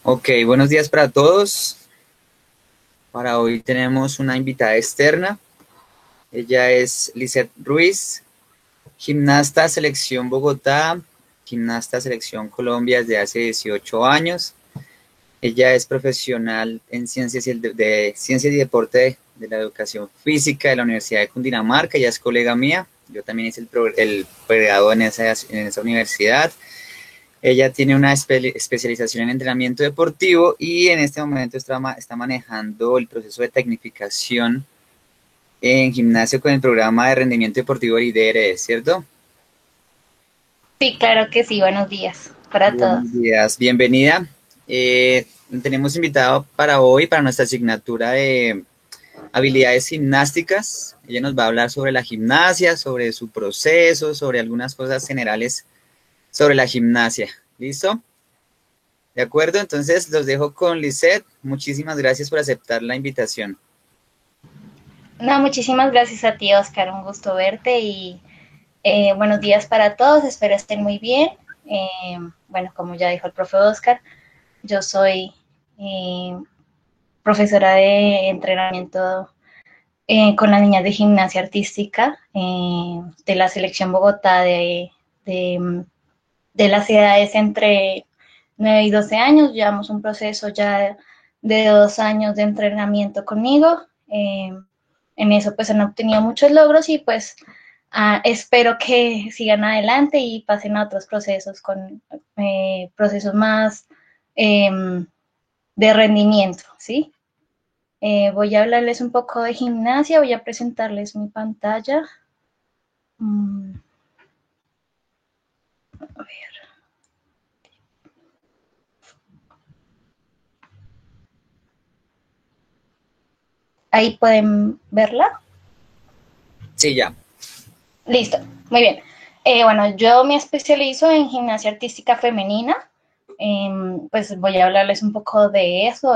Ok, buenos días para todos. Para hoy tenemos una invitada externa. Ella es Lisette Ruiz, gimnasta selección Bogotá, gimnasta selección Colombia desde hace 18 años. Ella es profesional en ciencias y deporte de la educación física de la Universidad de Cundinamarca. Ella es colega mía. Yo también hice el pregrado en esa universidad. Ella tiene una especialización en entrenamiento deportivo y en este momento está manejando el proceso de tecnificación en gimnasio con el programa de rendimiento deportivo Lidere, ¿cierto? Sí, claro que sí, buenos días para todos. Buenos días, bienvenida. Tenemos invitado para hoy, para nuestra asignatura de habilidades gimnásticas. Ella nos va a hablar sobre la gimnasia, sobre su proceso, sobre algunas cosas generales sobre la gimnasia. ¿Listo? De acuerdo, entonces los dejo con Lisette. Muchísimas gracias por aceptar la invitación. No, muchísimas gracias a ti, Oscar, un gusto verte y buenos días para todos, espero estén muy bien. Bueno, como ya dijo el profe Oscar, yo soy eh, profesora de entrenamiento con las niñas de gimnasia artística de la selección Bogotá de, de las edades entre 9 y 12 años. Llevamos un proceso ya de 2 años de entrenamiento conmigo. En eso pues han obtenido muchos logros y pues espero que sigan adelante y pasen a otros procesos con procesos más eh, de rendimiento, ¿sí? Voy a hablarles un poco de gimnasia, voy a presentarles mi pantalla. Mm, a ver, ahí pueden verla. Sí, ya. Listo, muy bien. Bueno, yo me especializo en gimnasia artística femenina. Pues voy a hablarles un poco de eso,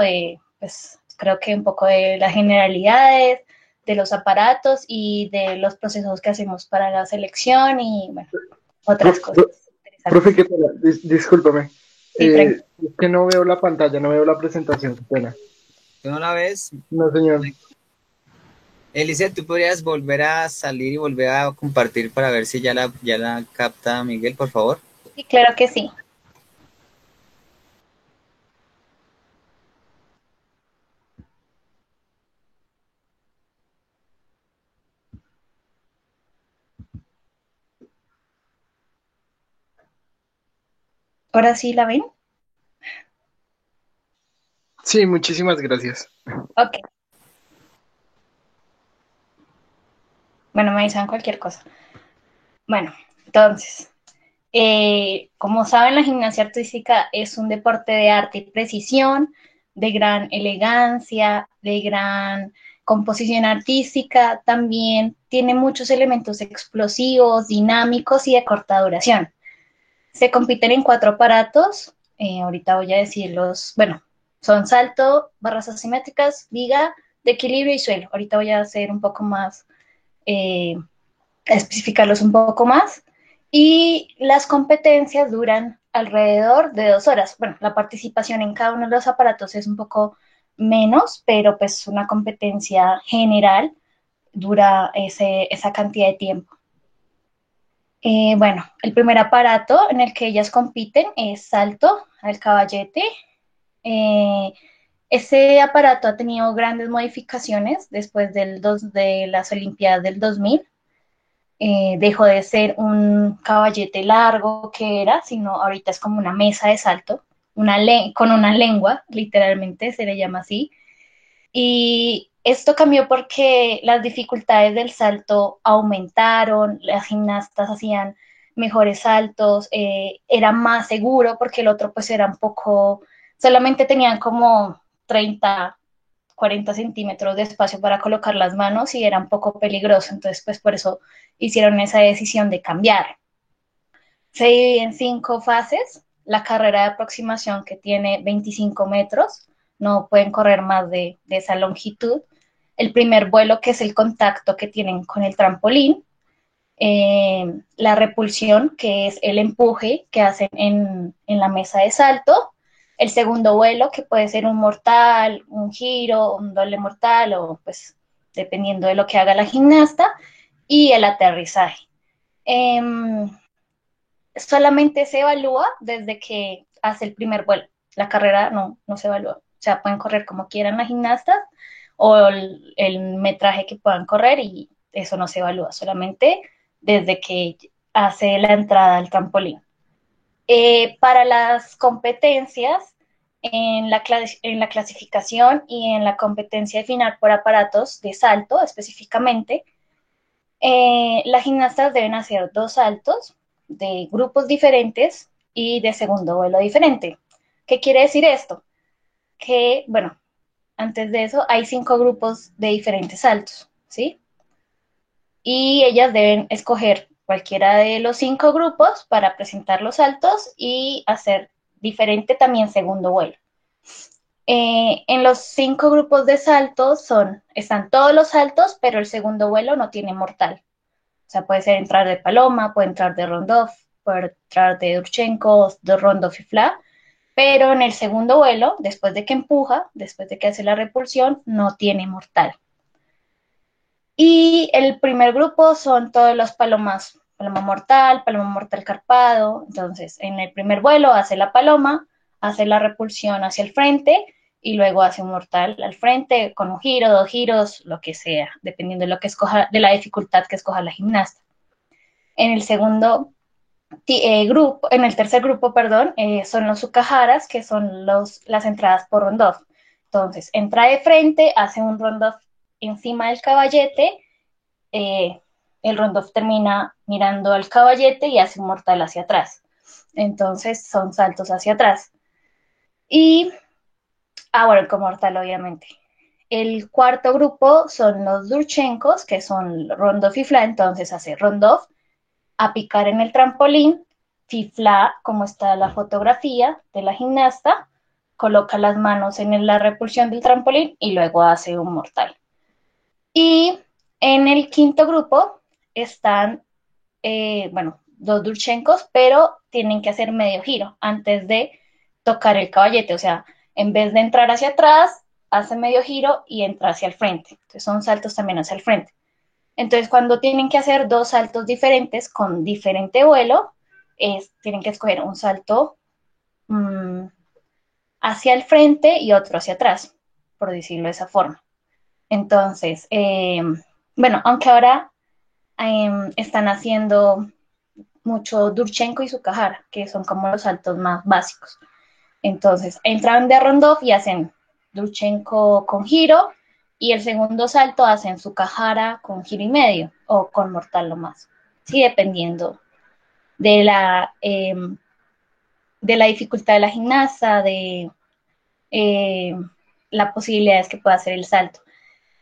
pues creo que un poco de las generalidades, de los aparatos y de los procesos que hacemos para la selección y bueno, otras Profe, cosas profe, interesantes. ¿qué tal? Discúlpame. Sí, tranquilo. Es que no veo la pantalla, no veo la presentación, qué pena. ¿Tú no la ves? No, señor. Elise, ¿tú podrías volver a salir y volver a compartir para ver si ya la capta Miguel, por favor? Sí, claro que sí. Ahora sí la ven. Sí, muchísimas gracias. Ok, bueno, me avisan cualquier cosa. Bueno, entonces, como saben, la gimnasia artística es un deporte de arte y precisión, de gran elegancia, de gran composición artística, también tiene muchos elementos explosivos, dinámicos y de corta duración. Se compiten en 4 aparatos, ahorita voy a decirlos, bueno, son salto, barras asimétricas, viga, de equilibrio y suelo. Ahorita voy a hacer un poco más eh, especificarlos un poco más. Y las competencias duran alrededor de 2 horas. Bueno, la participación en cada uno de los aparatos es un poco menos, pero pues una competencia general dura esa cantidad de tiempo. Bueno, el primer aparato en el que ellas compiten es salto al caballete. Eh, ese aparato ha tenido grandes modificaciones después de las Olimpiadas del 2000. Dejó de ser un caballete largo que era, sino ahorita es como una mesa de salto, con una lengua, literalmente se le llama así. Y esto cambió porque las dificultades del salto aumentaron, las gimnastas hacían mejores saltos, era más seguro porque el otro pues era un poco, solamente tenían como 30 40 centímetros de espacio para colocar las manos y era un poco peligroso. Entonces, pues por eso hicieron esa decisión de cambiar. Se divide en 5 fases. La carrera de aproximación que tiene 25 metros, no pueden correr más de esa longitud. El primer vuelo, que es el contacto que tienen con el trampolín. la repulsión, que es el empuje que hacen en la mesa de salto, el segundo vuelo, que puede ser un mortal, un giro, un doble mortal, o pues dependiendo de lo que haga la gimnasta, y el aterrizaje. Solamente se evalúa desde que hace el primer vuelo. La carrera no se evalúa. O sea, pueden correr como quieran las gimnastas o el metraje que puedan correr y eso no se evalúa, solamente desde que hace la entrada al trampolín. Para las competencias, en la clasificación y en la competencia de final por aparatos de salto específicamente, las gimnastas deben hacer 2 saltos de grupos diferentes y de segundo vuelo diferente. ¿Qué quiere decir esto? Que, bueno, antes de eso hay 5 grupos de diferentes saltos, ¿sí? Y ellas deben escoger cualquiera de los 5 grupos para presentar los saltos y hacer diferente también segundo vuelo. En los 5 grupos de saltos están todos los saltos, pero el segundo vuelo no tiene mortal. O sea, puede ser entrar de paloma, puede entrar de rondoff, puede entrar de Durchenko, de rondoff y fla, pero en el segundo vuelo, después de que empuja, después de que hace la repulsión, no tiene mortal. Y el primer grupo son todos los palomas, paloma mortal carpado. Entonces, en el primer vuelo hace la paloma, hace la repulsión hacia el frente y luego hace un mortal al frente con un giro, 2 giros, lo que sea, dependiendo de lo que escoja, de la dificultad que escoja la gimnasta. En el segundo grupo, en el tercer grupo, perdón, son los sukaharas, que son las entradas por rondoff. Entonces, entra de frente, hace un rondoff encima del caballete, el rondoff termina mirando al caballete y hace un mortal hacia atrás. Entonces, son saltos hacia atrás. Y, bueno, con mortal, obviamente. El cuarto grupo son los Durchenkos, que son rondoff y fla, entonces hace rondoff, a picar en el trampolín, fifla, como está la fotografía de la gimnasta, coloca las manos en la repulsión del trampolín y luego hace un mortal. Y en el quinto grupo están, bueno, 2 Durchenkos, pero tienen que hacer medio giro antes de tocar el caballete. O sea, en vez de entrar hacia atrás, hace medio giro y entra hacia el frente. Entonces son saltos también hacia el frente. Entonces, cuando tienen que hacer 2 saltos diferentes con diferente vuelo, tienen que escoger un salto hacia el frente y otro hacia atrás, por decirlo de esa forma. Entonces, bueno, aunque ahora están haciendo mucho Durchenko y Sukahara, que son como los saltos más básicos. Entonces, entran de rondoff y hacen Durchenko con giro, y el segundo salto hacen Sukahara con giro y medio, o con mortal nomás, sí, dependiendo de la dificultad de la gimnasta, de las posibilidades que pueda hacer el salto.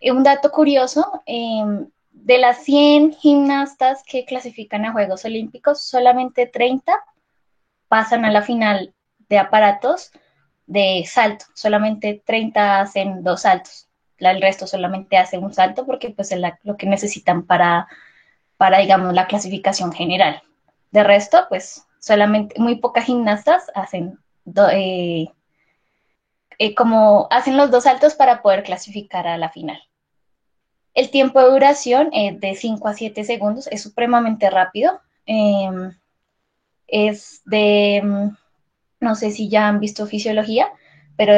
Un dato curioso, de las 100 gimnastas que clasifican a Juegos Olímpicos, solamente 30 pasan a la final de aparatos de salto, solamente 30 hacen 2 saltos, el resto solamente hace un salto porque pues es lo que necesitan para, digamos, la clasificación general. De resto, pues solamente muy pocas gimnastas hacen como hacen los 2 saltos para poder clasificar a la final. El tiempo de duración es de 5 a 7 segundos, es supremamente rápido. Es de, no sé si ya han visto fisiología, pero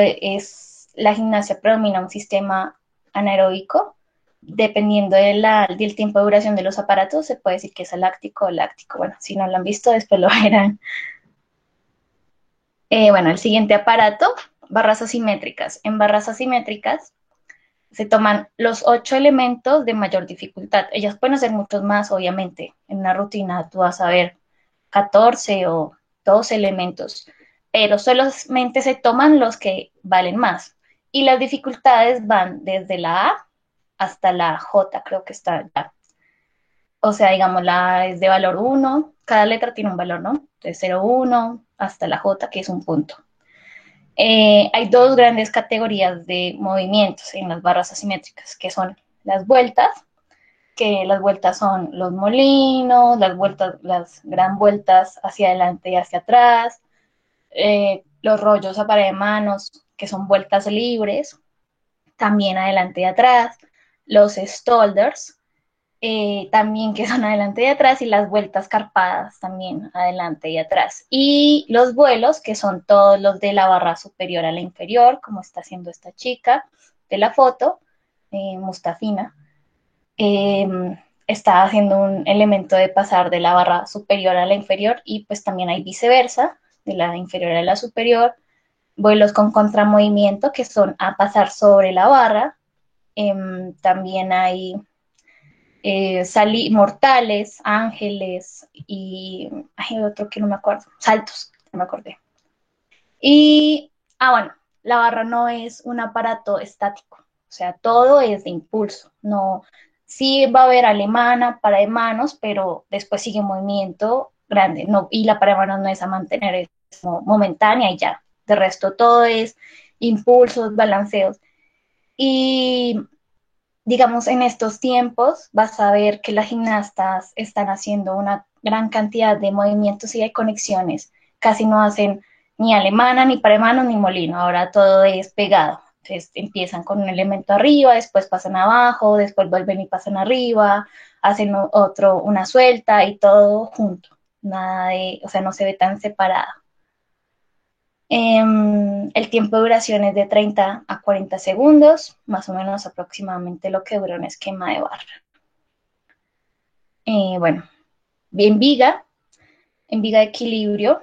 la gimnasia predomina un sistema anaeróbico. Dependiendo del tiempo de duración de los aparatos, se puede decir que es aláctico o láctico. Bueno, si no lo han visto, después lo verán. Bueno, el siguiente aparato, barras asimétricas. En barras asimétricas se toman los 8 elementos de mayor dificultad. Ellas pueden hacer muchos más, obviamente. En una rutina tú vas a ver 14 o 12 elementos, pero solamente se toman los que valen más. Y las dificultades van desde la A hasta la J, creo que está ya. O sea, digamos, la A es de valor 1, cada letra tiene un valor, ¿no? Entonces 0, 1, hasta la J, que es un punto. Hay 2 grandes categorías de movimientos en las barras asimétricas, que son las vueltas, que las vueltas son los molinos, las vueltas, las gran vueltas hacia adelante y hacia atrás, los rollos a pared de manos, que son vueltas libres, también adelante y atrás, los stolders, también que son adelante y atrás, y las vueltas carpadas también adelante y atrás. Y los vuelos, que son todos los de la barra superior a la inferior, como está haciendo esta chica de la foto, Mustafina, eh, está haciendo un elemento de pasar de la barra superior a la inferior, y pues también hay viceversa, de la inferior a la superior, vuelos con contramovimiento, que son a pasar sobre la barra. También hay mortales, ángeles y hay otro que no me acuerdo, saltos, no me acordé. Y, bueno, la barra no es un aparato estático, o sea, todo es de impulso, no, sí va a haber alemana, para de manos, pero después sigue un movimiento grande, no, y la para de manos no es a mantener, es momentánea y ya, de resto todo es impulsos, balanceos. Y digamos, en estos tiempos vas a ver que las gimnastas están haciendo una gran cantidad de movimientos y de conexiones. Casi no hacen ni alemana, ni paremano, ni molino. Ahora todo es pegado. Entonces empiezan con un elemento arriba, después pasan abajo, después vuelven y pasan arriba, hacen otro, una suelta y todo junto. Nada de, o sea, no se ve tan separado. El tiempo de duración es de 30 a 40 segundos, más o menos aproximadamente lo que dura un esquema de barra. Bueno, en viga de equilibrio,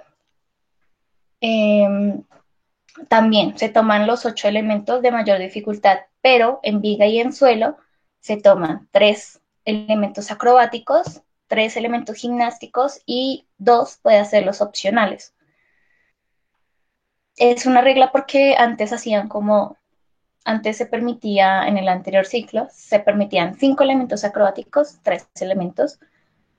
también se toman los 8 elementos de mayor dificultad, pero en viga y en suelo se toman 3 elementos acrobáticos, 3 elementos gimnásticos y 2 puede ser los opcionales. Es una regla porque antes se permitía, en el anterior ciclo, se permitían 5 elementos acrobáticos, 3 elementos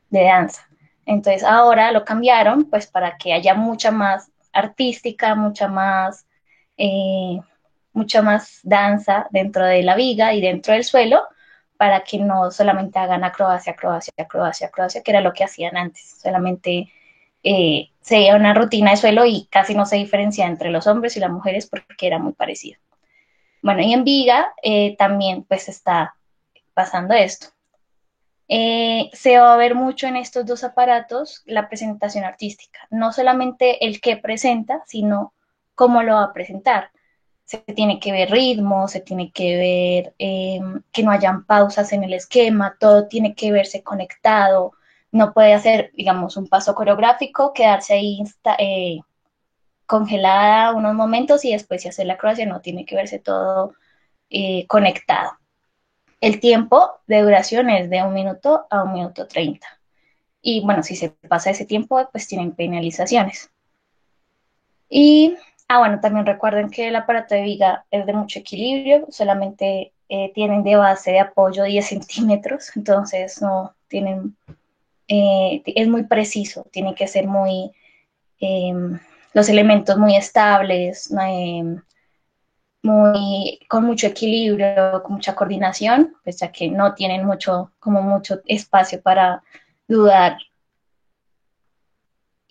de danza. Entonces ahora lo cambiaron pues para que haya mucha más artística, mucha más danza dentro de la viga y dentro del suelo, para que no solamente hagan acrobacia, acrobacia, acrobacia, acrobacia, que era lo que hacían antes, solamente se veía una rutina de suelo y casi no se diferencia entre los hombres y las mujeres porque era muy parecido. Bueno, y en viga también pues está pasando esto. Se va a ver mucho en estos dos aparatos la presentación artística, no solamente el que presenta, sino cómo lo va a presentar. Se tiene que ver ritmo, se tiene que ver que no hayan pausas en el esquema, todo tiene que verse conectado, no puede hacer, digamos, un paso coreográfico, quedarse ahí congelada unos momentos y después hacer la acrobacia, no, tiene que verse todo conectado. El tiempo de duración es de 1 minuto a 1 minuto 30. Y bueno, si se pasa ese tiempo, pues tienen penalizaciones. Y, bueno, también recuerden que el aparato de viga es de mucho equilibrio, solamente tienen de base de apoyo 10 centímetros, entonces no tienen, es muy preciso, tiene que ser los elementos muy estables, con mucho equilibrio, con mucha coordinación, pues ya que no tienen mucho espacio para dudar.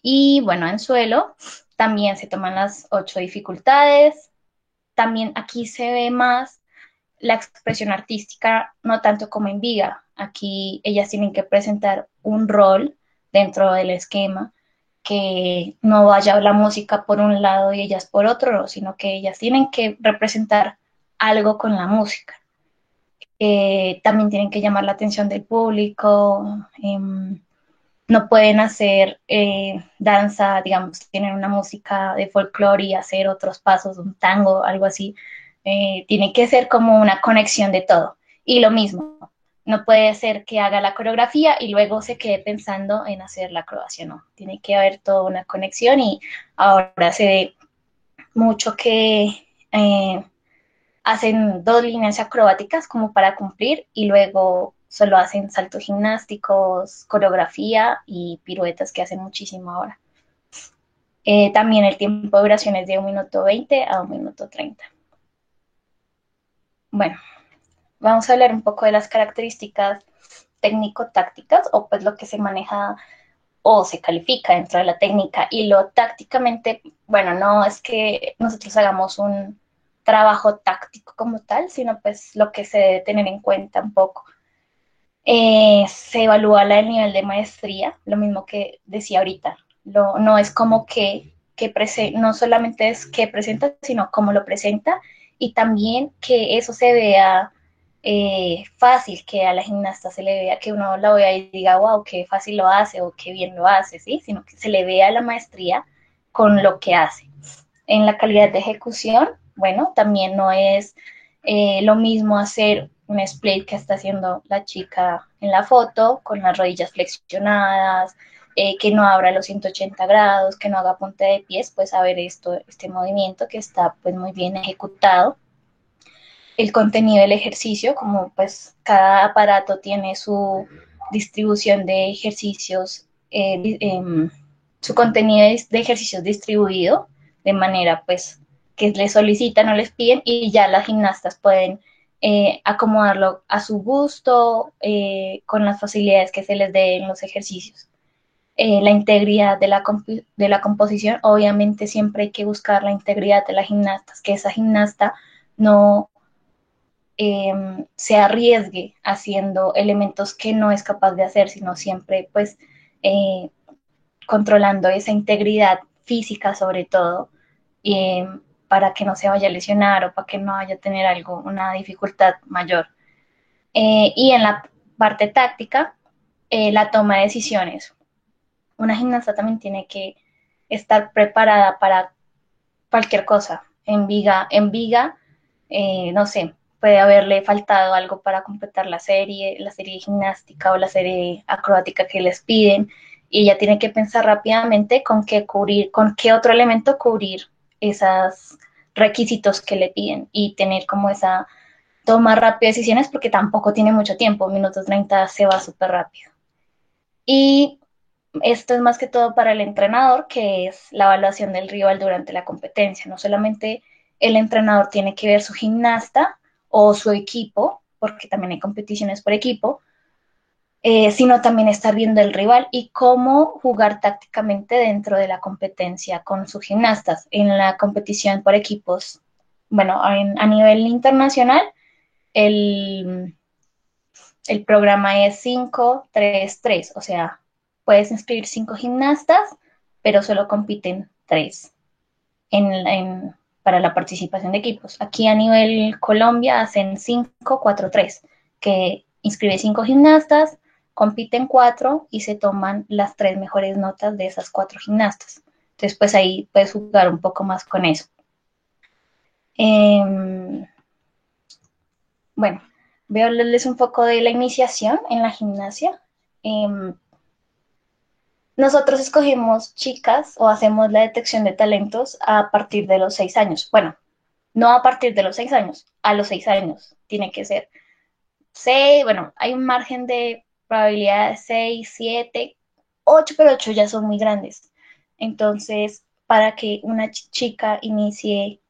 Y bueno, en suelo también se toman las 8 dificultades. También aquí se ve más la expresión artística, no tanto como en viga. Aquí ellas tienen que presentar un rol dentro del esquema, que no vaya la música por un lado y ellas por otro, sino que ellas tienen que representar algo con la música. También tienen que llamar la atención del público, no pueden hacer danza, digamos, tienen una música de folclore y hacer otros pasos, un tango, algo así. Tiene que ser como una conexión de todo. Y lo mismo, no puede ser que haga la coreografía y luego se quede pensando en hacer la acrobacia, no. Tiene que haber toda una conexión y ahora se ve mucho que hacen 2 líneas acrobáticas como para cumplir y luego solo hacen saltos gimnásticos, coreografía y piruetas que hacen muchísimo ahora. También el tiempo de duración es de 1 minuto 20 a 1 minuto 30. Bueno, vamos a hablar un poco de las características técnico-tácticas, o pues lo que se maneja o se califica dentro de la técnica, y lo tácticamente, bueno, no es que nosotros hagamos un trabajo táctico como tal, sino pues lo que se debe tener en cuenta un poco. Se evalúa el nivel de maestría, lo mismo que decía ahorita. No es como no solamente es que presenta, sino cómo lo presenta, y también que eso se vea fácil, que a la gimnasta se le vea, que uno la vea y diga, wow, qué fácil lo hace o qué bien lo hace, ¿sí? Sino que se le vea la maestría con lo que hace. En la calidad de ejecución, bueno, también no es lo mismo hacer un split que está haciendo la chica en la foto, con las rodillas flexionadas, que no abra los 180 grados, que no haga punta de pies, pues a ver este movimiento que está pues muy bien ejecutado. El contenido del ejercicio, como pues cada aparato tiene su distribución de ejercicios, su contenido de ejercicios distribuido de manera pues que les solicitan o les piden, y ya las gimnastas pueden acomodarlo a su gusto, con las facilidades que se les den en los ejercicios. La integridad de la composición, obviamente siempre hay que buscar la integridad de la gimnasta, que esa gimnasta no se arriesgue haciendo elementos que no es capaz de hacer, sino siempre pues eh, controlando esa integridad física sobre todo, eh, para que no se vaya a lesionar o para que no vaya a tener una dificultad mayor. Y en la parte táctica, la toma de decisiones. Una gimnasta también tiene que estar preparada para cualquier cosa. En viga, no sé, puede haberle faltado algo para completar la serie gimnástica o la serie acrobática que les piden, y ella tiene que pensar rápidamente con qué otro elemento cubrir esos requisitos que le piden, y tener como esa toma rápida de decisiones, porque tampoco tiene mucho tiempo, minutos 30 se va súper rápido. Y esto es más que todo para el entrenador, que es la evaluación del rival durante la competencia. No solamente el entrenador tiene que ver su gimnasta o su equipo, porque también hay competiciones por equipo, sino también estar viendo el rival y cómo jugar tácticamente dentro de la competencia con sus gimnastas. En la competición por equipos, bueno, a nivel internacional, el, el programa es 5-3-3, o sea, puedes inscribir 5 gimnastas, pero solo compiten 3 para la participación de equipos. Aquí a nivel Colombia hacen 5-4-3, que inscribe 5 gimnastas, compiten 4 y se toman las 3 mejores notas de esas 4 gimnastas. Entonces, pues ahí puedes jugar un poco más con eso. Bueno, voy a hablarles un poco de la iniciación en la gimnasia. Nosotros escogimos chicas o hacemos la detección de talentos a partir de los 6 años. Bueno, no a partir de los 6 años, a los 6 años tiene que ser. 6, bueno, hay un margen de probabilidad de 6, 7, 8, pero 8 ya son muy grandes. Entonces, para que una chica inicie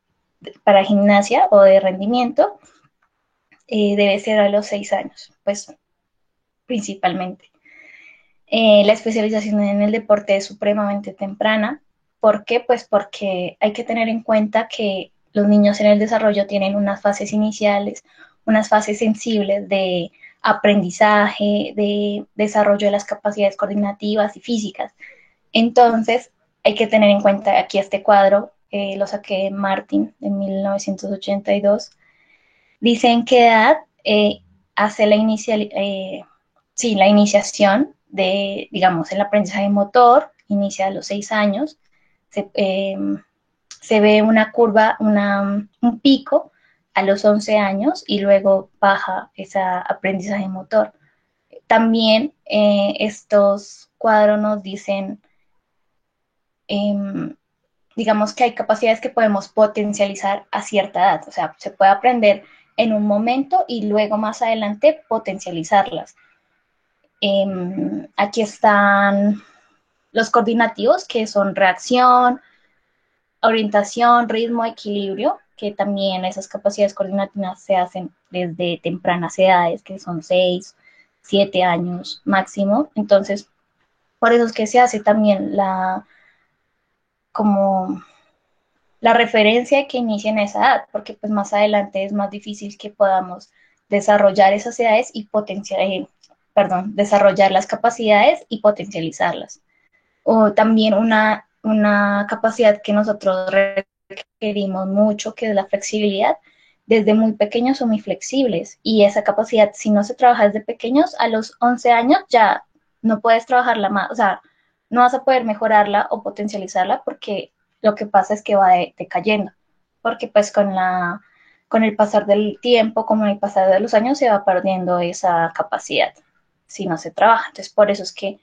para gimnasia o de rendimiento, debe ser a los 6 años, pues principalmente. La especialización en el deporte es supremamente temprana. ¿Por qué? Pues porque hay que tener en cuenta que los niños en el desarrollo tienen unas fases iniciales, unas fases sensibles de aprendizaje, de desarrollo de las capacidades coordinativas y físicas. Entonces, hay que tener en cuenta aquí este cuadro, lo saqué Martin en 1982. Dice en qué edad hace la iniciación de, digamos, el aprendizaje motor, inicia a los 6 años, se ve una curva, un pico a los 11 años y luego baja ese aprendizaje motor. También estos cuadros nos dicen, digamos que hay capacidades que podemos potencializar a cierta edad, o sea, se puede aprender en un momento y luego más adelante potencializarlas. Aquí están los coordinativos, que son reacción, orientación, ritmo, equilibrio, que también esas capacidades coordinativas se hacen desde tempranas edades, que son 7 años máximo. Entonces, por eso es que se hace también como la referencia que inician a esa edad, porque pues más adelante es más difícil que podamos desarrollar esas edades y desarrollar las capacidades y potencializarlas. O también una capacidad que nosotros requerimos mucho, que es la flexibilidad. Desde muy pequeños son muy flexibles y esa capacidad, si no se trabaja desde pequeños, a los 11 años ya no puedes trabajarla más, o sea, no vas a poder mejorarla o potencializarla porque lo que pasa es que va decayendo, porque pues con el pasar del tiempo, con el pasar de los años, se va perdiendo esa capacidad si no se trabaja. Entonces, por eso es que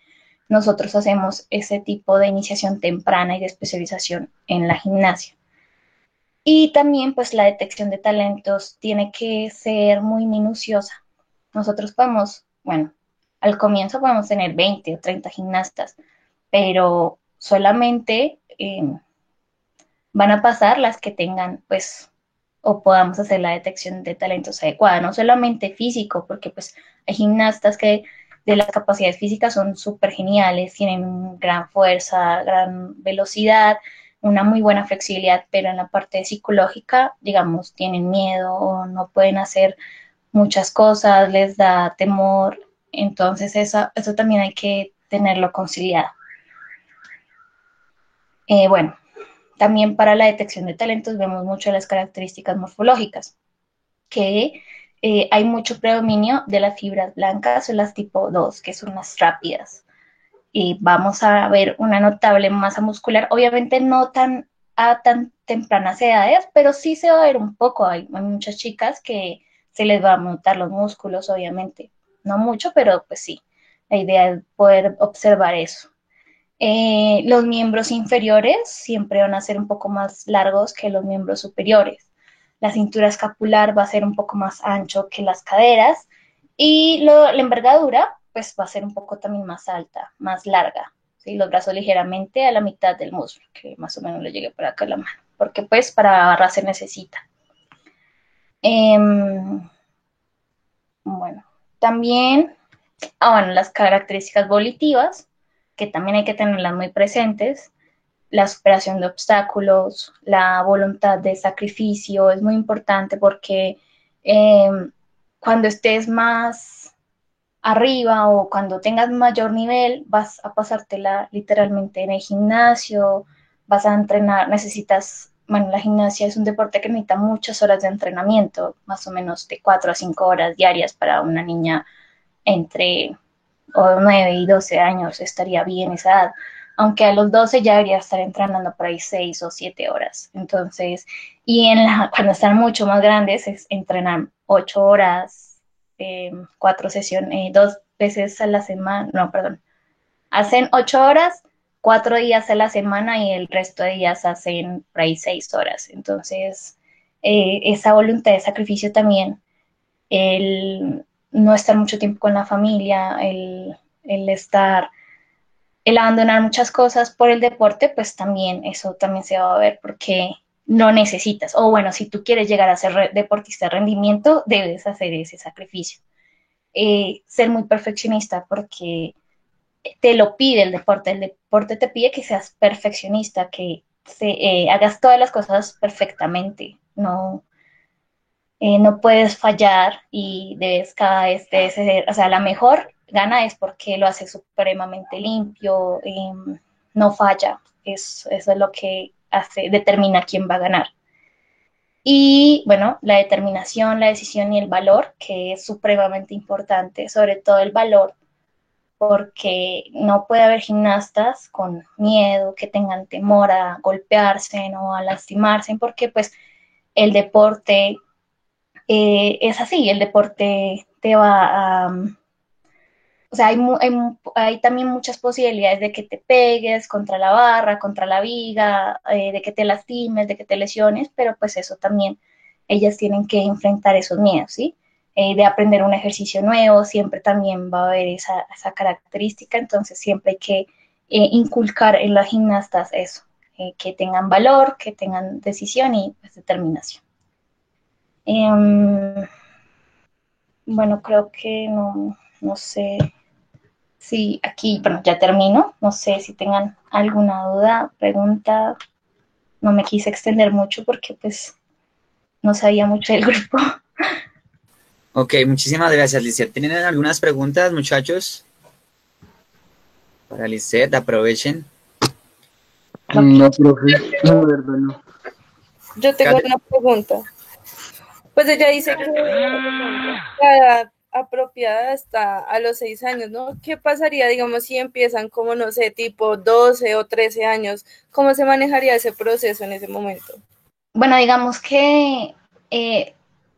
nosotros hacemos ese tipo de iniciación temprana y de especialización en la gimnasia. Y también, pues, la detección de talentos tiene que ser muy minuciosa. Nosotros podemos, bueno, al comienzo podemos tener 20 o 30 gimnastas, pero solamente van a pasar las que tengan, pues, o podamos hacer la detección de talentos adecuada, no solamente físico, porque pues hay gimnastas que de las capacidades físicas son súper geniales, tienen gran fuerza, gran velocidad, una muy buena flexibilidad, pero en la parte psicológica, digamos, tienen miedo o no pueden hacer muchas cosas, les da temor, entonces eso también hay que tenerlo conciliado. Bueno, también para la detección de talentos vemos mucho las características morfológicas, que hay mucho predominio de las fibras blancas o las tipo 2, que son las rápidas. Y vamos a ver una notable masa muscular, obviamente no a tan tempranas edades, pero sí se va a ver un poco. Hay muchas chicas que se les va a montar los músculos, obviamente. No mucho, pero pues sí. La idea es poder observar eso. Los miembros inferiores siempre van a ser un poco más largos que los miembros superiores. La cintura escapular va a ser un poco más ancho que las caderas y la envergadura pues va a ser un poco también más alta, más larga. ¿Sí? Los brazos ligeramente a la mitad del muslo, que más o menos le llegue por acá a la mano, porque pues para barra se necesita. Bueno, también, bueno, las características volitivas, que también hay que tenerlas muy presentes, la superación de obstáculos, la voluntad de sacrificio es muy importante porque eh, cuando estés más arriba o cuando tengas mayor nivel, vas a pasártela literalmente en el gimnasio, vas a entrenar, necesitas, bueno, la gimnasia es un deporte que necesita muchas horas de entrenamiento, más o menos de 4 a 5 horas diarias para una niña entre 9 y 12 años, estaría bien esa edad, aunque a los 12 ya debería estar entrenando por ahí 6 o 7 horas. Entonces, cuando están mucho más grandes, entrenan 8 horas, 4 sesiones, 2 veces a la semana, no, perdón, hacen 8 horas, 4 días a la semana y el resto de días hacen por ahí 6 horas. Entonces, esa voluntad de sacrificio también, el no estar mucho tiempo con la familia, el abandonar muchas cosas por el deporte, pues también eso también se va a ver porque no necesitas. O bueno, si tú quieres llegar a ser deportista de rendimiento, debes hacer ese sacrificio. Ser muy perfeccionista porque te lo pide el deporte te pide que seas perfeccionista, que hagas todas las cosas perfectamente, no puedes fallar y debes cada vez ser, o sea, la mejor gana es porque lo hace supremamente limpio, no falla, eso es lo que determina quién va a ganar. Y bueno, la determinación, la decisión y el valor, que es supremamente importante, sobre todo el valor, porque no puede haber gimnastas con miedo, que tengan temor a golpearse o a lastimarse, porque pues el deporte es así, el deporte te va a... O sea, hay también muchas posibilidades de que te pegues contra la barra, contra la viga, de que te lastimes, de que te lesiones, pero pues eso también, ellas tienen que enfrentar esos miedos, ¿sí? De aprender un ejercicio nuevo, siempre también va a haber esa característica, entonces siempre hay que inculcar en las gimnastas eso, que tengan valor, que tengan decisión y pues, determinación. Bueno, creo que no. no sé si aquí, bueno, ya termino, no sé si tengan alguna duda, pregunta, no me quise extender mucho porque pues no sabía mucho del grupo. Ok, muchísimas gracias, Lisette. ¿Tienen algunas preguntas, muchachos? Para Lisette, aprovechen. No, profe. No, de verdad, no. Yo tengo Kate- una pregunta. Pues ella dice que la edad apropiada está a los 6 años, ¿no? ¿Qué pasaría, digamos, si empiezan como, no sé, tipo 12 o 13 años? ¿Cómo se manejaría ese proceso en ese momento? Bueno, digamos que,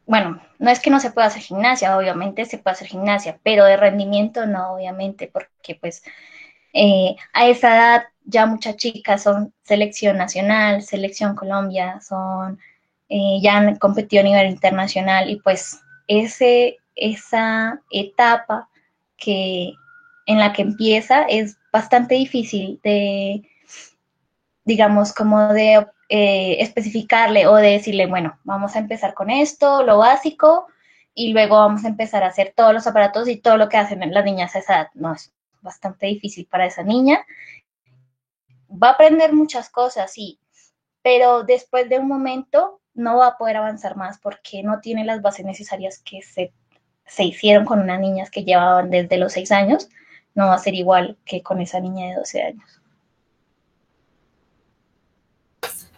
bueno, no es que no se pueda hacer gimnasia, obviamente se puede hacer gimnasia, pero de rendimiento no, obviamente, porque pues a esa edad ya muchas chicas son selección nacional, selección Colombia, son, ya han competido a nivel internacional y pues esa etapa que en la que empieza es bastante difícil de, digamos, como de especificarle o de decirle, bueno, vamos a empezar con esto, lo básico, y luego vamos a empezar a hacer todos los aparatos y todo lo que hacen las niñas a esa edad. No, es bastante difícil para esa niña. Va a aprender muchas cosas, sí, pero después de un momento no va a poder avanzar más porque no tiene las bases necesarias que se hicieron con unas niñas que llevaban desde los 6 años. No va a ser igual que con esa niña de 12 años.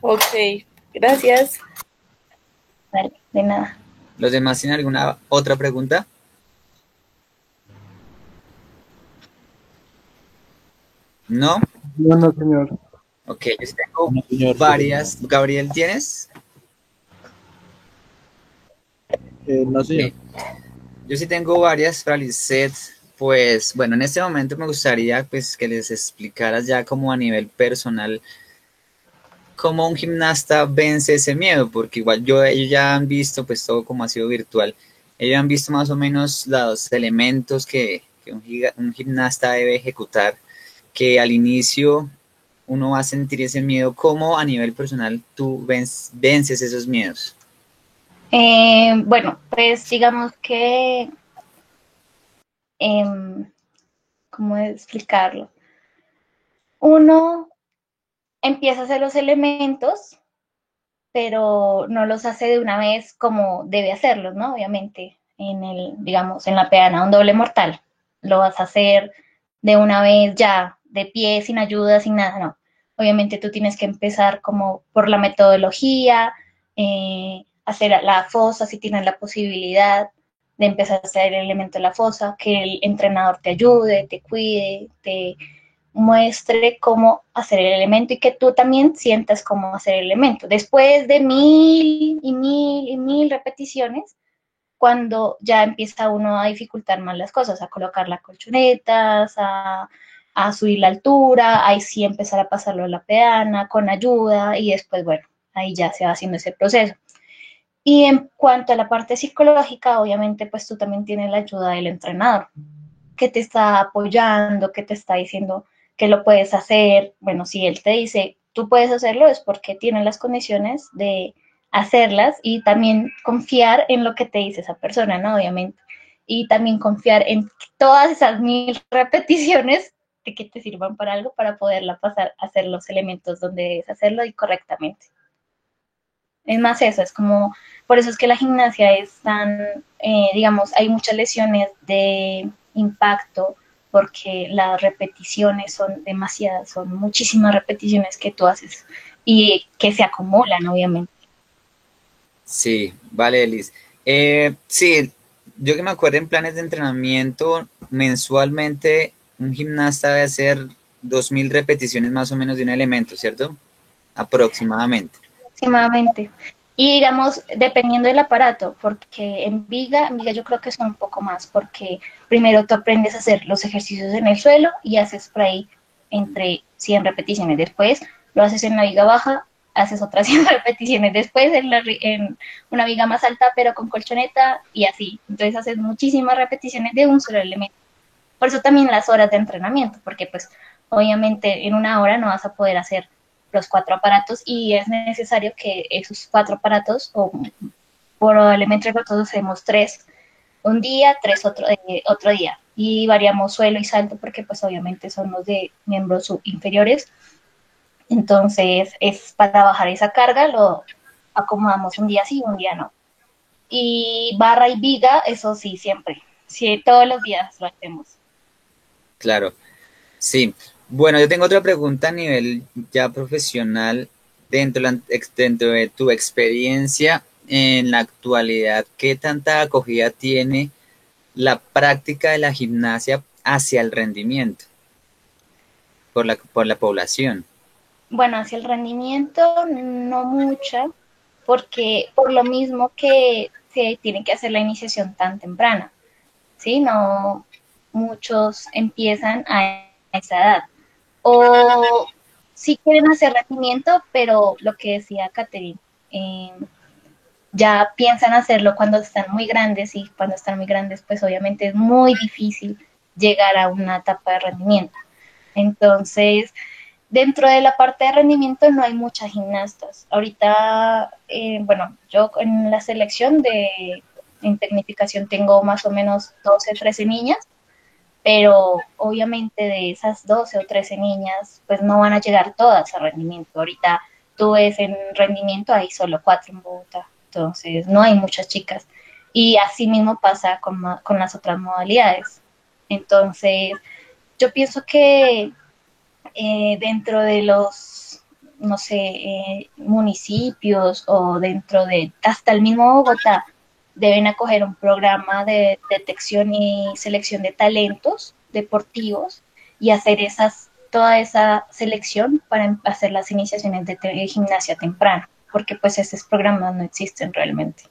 Ok, gracias. Vale, de nada. ¿Los demás tienen alguna otra pregunta? ¿No? No, no, señor. Ok, yo sí tengo No, señor. varias. Gabriel, ¿tienes? No, señor. Ok. Yo sí tengo varias para Lisette. Pues bueno, en este momento me gustaría pues que les explicaras ya como a nivel personal cómo un gimnasta vence ese miedo, porque igual ellos ya han visto pues todo como ha sido virtual. Ellos han visto más o menos los elementos que un gimnasta debe ejecutar, que al inicio uno va a sentir ese miedo. ¿Cómo a nivel personal tú vences esos miedos? Bueno, pues digamos que, ¿cómo explicarlo? Uno empieza a hacer los elementos, pero no los hace de una vez como debe hacerlos, ¿no? Obviamente, digamos, en la peana, un doble mortal, lo vas a hacer de una vez ya, de pie, sin ayuda, sin nada, no. Obviamente tú tienes que empezar como por la metodología, hacer la fosa si tienes la posibilidad de empezar a hacer el elemento de la fosa, que el entrenador te ayude, te cuide, te muestre cómo hacer el elemento y que tú también sientas cómo hacer el elemento. Después de 1000 repeticiones, cuando ya empieza uno a dificultar más las cosas, a colocar las colchonetas, a subir la altura, ahí sí empezar a pasarlo a la peana con ayuda y después, bueno, ahí ya se va haciendo ese proceso. Y en cuanto a la parte psicológica, obviamente, pues tú también tienes la ayuda del entrenador, que te está apoyando, que te está diciendo que lo puedes hacer. Bueno, si él te dice, tú puedes hacerlo, es porque tiene las condiciones de hacerlas y también confiar en lo que te dice esa persona, ¿no? Obviamente. Y también confiar en todas esas 1000 repeticiones de que te sirvan para algo para poderla pasar a hacer los elementos donde debes hacerlo y correctamente. Es más eso, es como, por eso es que la gimnasia es tan, digamos, hay muchas lesiones de impacto porque las repeticiones son demasiadas, son muchísimas repeticiones que tú haces y que se acumulan, obviamente. Sí, vale, Liz. Sí, yo que me acuerdo en planes de entrenamiento, mensualmente un gimnasta debe hacer 2000 repeticiones más o menos de un elemento, ¿cierto? Aproximadamente. Aproximadamente. Y digamos, dependiendo del aparato, porque en viga yo creo que son un poco más, porque primero tú aprendes a hacer los ejercicios en el suelo y haces por ahí entre 100 repeticiones. Después lo haces en la viga baja, haces otras 100 repeticiones. Después en una viga más alta, pero con colchoneta y así. Entonces haces muchísimas repeticiones de un solo elemento. Por eso también las horas de entrenamiento, porque pues obviamente en una hora no vas a poder hacer los 4 aparatos y es necesario que esos 4 aparatos, o probablemente nosotros hacemos 3 un día, 3 otro día. y variamos suelo y salto porque pues obviamente son los de miembros inferiores. Entonces es para bajar esa carga, lo acomodamos un día sí, un día no. Y barra y viga, eso sí, siempre. Sí, todos los días lo hacemos. Claro, sí. Bueno, yo tengo otra pregunta a nivel ya profesional dentro de tu experiencia en la actualidad. ¿Qué tanta acogida tiene la práctica de la gimnasia hacia el rendimiento por la población? Bueno, hacia el rendimiento no mucha, porque por lo mismo que se tiene que hacer la iniciación tan temprana, ¿sí? No muchos empiezan a esa edad. O sí quieren hacer rendimiento, pero lo que decía Catherine, eh, ya piensan hacerlo cuando están muy grandes y cuando están muy grandes, pues obviamente es muy difícil llegar a una etapa de rendimiento. Entonces, dentro de la parte de rendimiento no hay muchas gimnastas. Ahorita, bueno, yo en la selección en tecnificación tengo más o menos 12, 13 niñas, pero obviamente de esas 12 o 13 niñas, pues no van a llegar todas a rendimiento. Ahorita tú ves en rendimiento hay solo 4 en Bogotá, entonces no hay muchas chicas. Y así mismo pasa con las otras modalidades. Entonces, yo pienso que dentro de los, no sé, municipios o dentro de hasta el mismo Bogotá, deben acoger un programa de detección y selección de talentos deportivos y hacer toda esa selección para hacer las iniciaciones de gimnasia temprana, porque pues esos programas no existen realmente.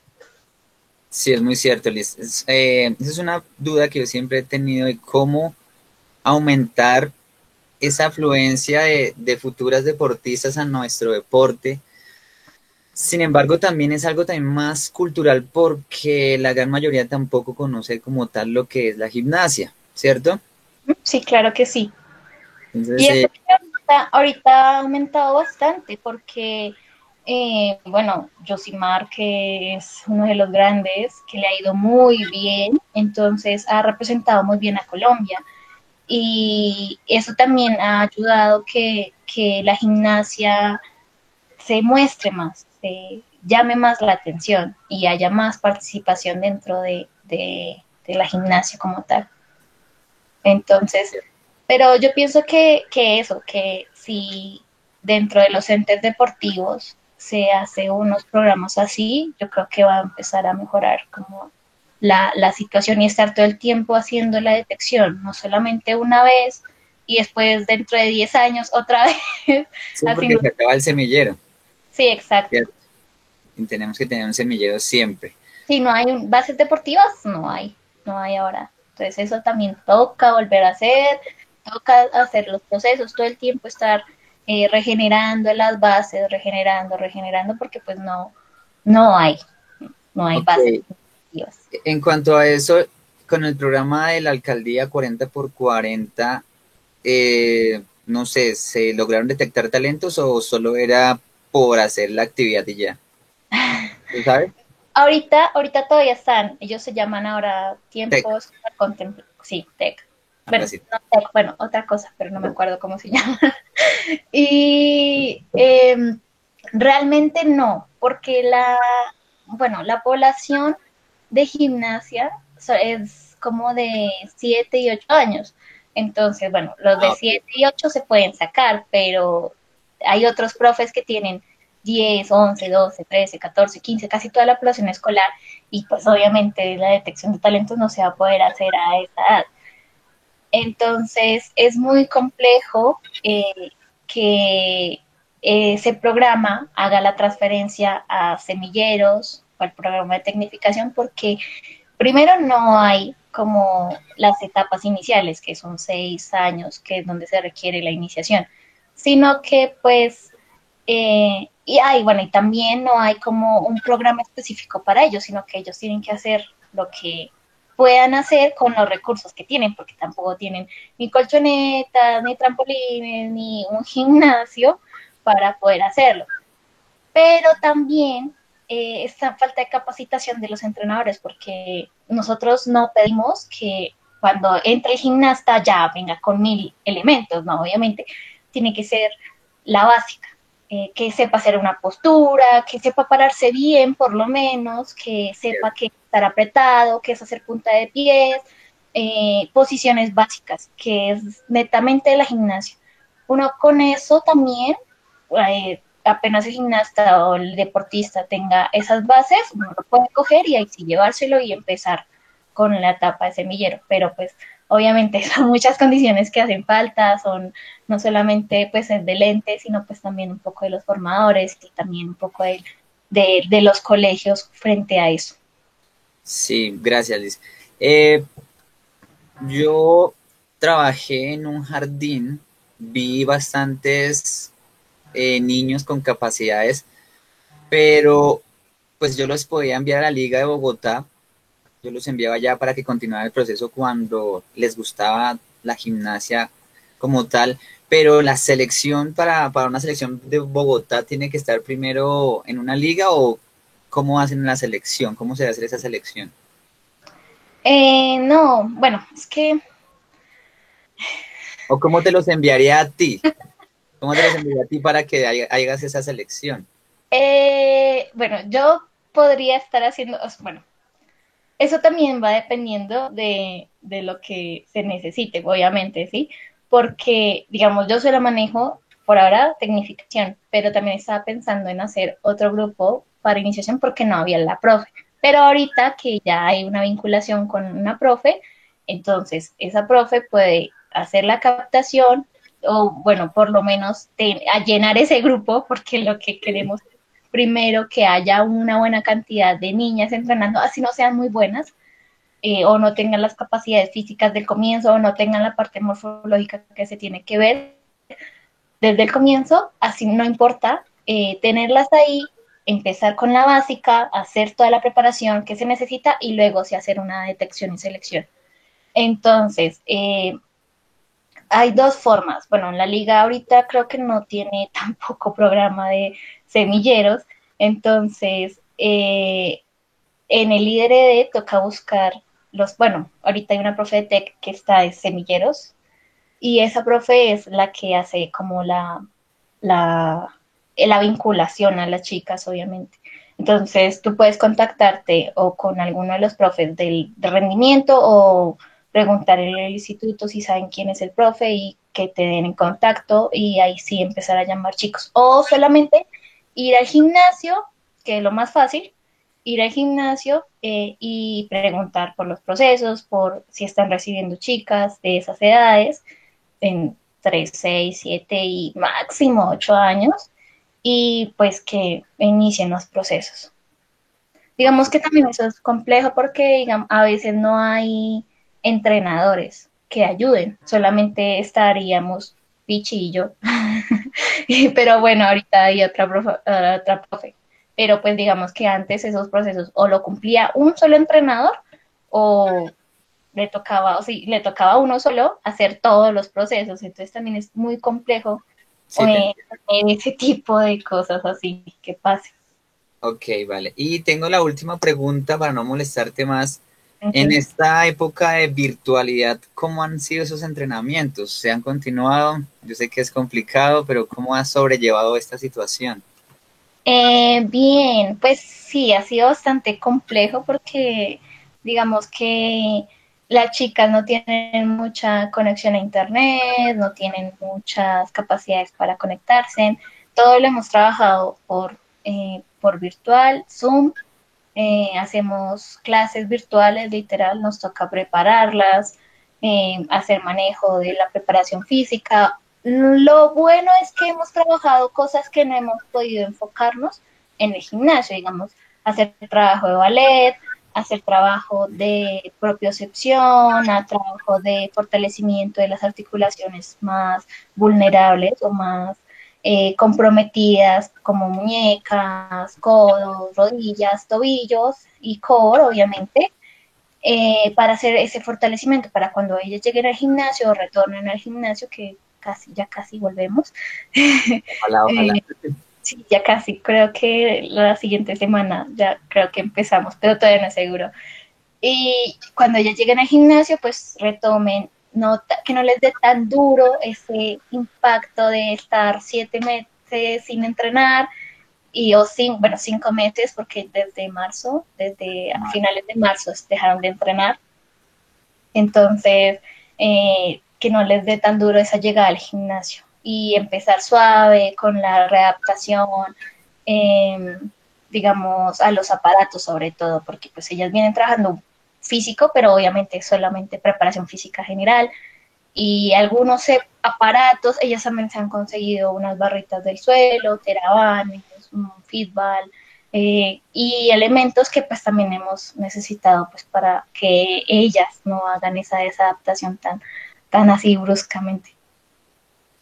Sí, es muy cierto, Liz. Esa es una duda que yo siempre he tenido de cómo aumentar esa afluencia de futuras deportistas a nuestro deporte. Sin embargo, también es algo también más cultural porque la gran mayoría tampoco conoce como tal lo que es la gimnasia, ¿cierto? Sí, claro que sí. Entonces, Y eso ahorita ha aumentado bastante porque, bueno, Josimar, que es uno de los grandes, que le ha ido muy bien, entonces ha representado muy bien a Colombia. Y eso también ha ayudado que la gimnasia se muestre más, se llame más la atención y haya más participación dentro de la gimnasia como tal. Entonces, pero yo pienso que eso, que si dentro de los entes deportivos se hace unos programas así, yo creo que va a empezar a mejorar como la situación y estar todo el tiempo haciendo la detección, no solamente una vez y después dentro de 10 años otra vez. sí, Así porque no. se acaba el semillero, Sí, exacto. ¿cierto? Y tenemos que tener un semillero siempre. Si no hay bases deportivas, no hay ahora. Entonces eso también toca volver a hacer, toca hacer los procesos, todo el tiempo estar regenerando las bases, regenerando, porque pues no hay Ok, bases deportivas. en cuanto a eso, con el programa de la alcaldía 40x40, no sé, ¿se lograron detectar talentos o solo era por hacer la actividad y ya? ¿Tú sabes? Ahorita todavía están, ellos se llaman ahora Tech, tiempos sí, tech. algo Bueno, así. no tech, bueno, otra cosa, pero no me acuerdo cómo se llama. Y realmente no, porque bueno, la población de gimnasia es como de 7 y 8 años. Entonces, bueno, los de Ah, ok. 7 y 8 se pueden sacar, pero hay otros profes que tienen 10, 11, 12, 13, 14, 15, casi toda la población escolar, y pues obviamente la detección de talentos no se va a poder hacer a esa edad. Entonces es muy complejo que ese programa haga la transferencia a semilleros o al programa de tecnificación porque primero no hay como las etapas iniciales, que son 6 años, que es donde se requiere la iniciación, sino que pues, bueno, y también no hay como un programa específico para ellos, sino que ellos tienen que hacer lo que puedan hacer con los recursos que tienen, porque tampoco tienen ni colchonetas, ni trampolines, ni un gimnasio para poder hacerlo. Pero también esta falta de capacitación de los entrenadores, porque nosotros no pedimos que cuando entra el gimnasta ya venga con 1000 elementos, ¿no? Obviamente tiene que ser la básica, que sepa hacer una postura, que sepa pararse bien por lo menos, que sepa que estar apretado, que es hacer punta de pies, posiciones básicas, que es netamente de la gimnasia. Uno con eso también, apenas el gimnasta o el deportista tenga esas bases, uno lo puede coger y ahí sí llevárselo y empezar con la etapa de semillero, pero pues obviamente son muchas condiciones que hacen falta, son no solamente pues el de lentes, sino pues también un poco de los formadores y también un poco de los colegios frente a eso. Sí, gracias, Liz. Yo trabajé en un jardín, vi bastantes niños con capacidades, pero pues yo los podía enviar a la Liga de Bogotá, yo los enviaba ya para que continuara el proceso cuando les gustaba la gimnasia como tal, pero la selección para una selección de Bogotá tiene que estar primero en una liga o cómo hacen la selección, cómo se debe hacer esa selección. No, bueno, es que... ¿O cómo te los enviaría a ti? ¿Cómo te los enviaría a ti para que hagas esa selección? Bueno, yo podría estar haciendo, bueno, eso también va dependiendo de lo que se necesite, obviamente, ¿sí? Porque, digamos, yo solo manejo por ahora tecnificación, pero también estaba pensando en hacer otro grupo para iniciación porque no había la profe. Pero ahorita que ya hay una vinculación con una profe, entonces esa profe puede hacer la captación o, bueno, por lo menos a llenar ese grupo, porque lo que queremos primero que haya una buena cantidad de niñas entrenando, así no sean muy buenas, o no tengan las capacidades físicas del comienzo, o no tengan la parte morfológica que se tiene que ver desde el comienzo, así no importa, tenerlas ahí, empezar con la básica, hacer toda la preparación que se necesita y luego sí hacer una detección y selección. Entonces, hay dos formas. Bueno, la liga ahorita creo que no tiene tampoco programa de semilleros, entonces en el IDRD toca buscar bueno, ahorita hay una profe de TEC que está de semilleros y esa profe es la que hace como la vinculación a las chicas, obviamente. Entonces tú puedes contactarte o con alguno de los profes de rendimiento o preguntar en el instituto si saben quién es el profe y que te den en contacto y ahí sí empezar a llamar chicos. O solamente ir al gimnasio, que es lo más fácil, ir al gimnasio y preguntar por los procesos, por si están recibiendo chicas de esas edades, entre 6, 7 y máximo 8 años, y pues que inicien los procesos. Digamos que también eso es complejo porque digamos, a veces no hay entrenadores que ayuden, solamente estaríamos Pichi y yo. Pero bueno, ahorita hay otra profe. Pero pues digamos que antes esos procesos o lo cumplía un solo entrenador o le tocaba, o sí, le tocaba a uno solo hacer todos los procesos. Entonces también es muy complejo Sí, en ese tipo de cosas así que pase. ok, vale. Y tengo la última pregunta para no molestarte más. En Okay. esta época de virtualidad, ¿cómo han sido esos entrenamientos? ¿Se han continuado? Yo sé que es complicado, pero ¿cómo has sobrellevado esta situación? Bien, pues sí, ha sido bastante complejo porque digamos que las chicas no tienen mucha conexión a internet, no tienen muchas capacidades para conectarse. Todo lo hemos trabajado por virtual, Zoom, hacemos clases virtuales, literal, nos toca prepararlas, hacer manejo de la preparación física. Lo bueno es que hemos trabajado cosas que no hemos podido enfocarnos en el gimnasio, digamos, hacer trabajo de ballet, hacer trabajo de propiocepción, trabajo de fortalecimiento de las articulaciones más vulnerables o más comprometidas como muñecas, codos, rodillas, tobillos y core, obviamente, para hacer ese fortalecimiento, para cuando ellas lleguen al gimnasio o retornen al gimnasio, que ya casi volvemos. Ojalá, ojalá. Sí, ya casi, creo que la siguiente semana ya creo que empezamos, pero todavía no es seguro. Y cuando ya lleguen al gimnasio, pues retomen, que no les dé tan duro ese impacto de estar 7 meses sin entrenar bueno, 5 meses, porque desde a finales de marzo dejaron de entrenar. Entonces, que no les dé tan duro esa llegada al gimnasio y empezar suave con la readaptación, digamos, a los aparatos sobre todo, porque pues ellas vienen trabajando físico, pero obviamente solamente preparación física general y algunos aparatos, ellas también se han conseguido unas barritas del suelo, terabanes, un fitball, y elementos que pues también hemos necesitado pues para que ellas no hagan esa desadaptación tan así bruscamente.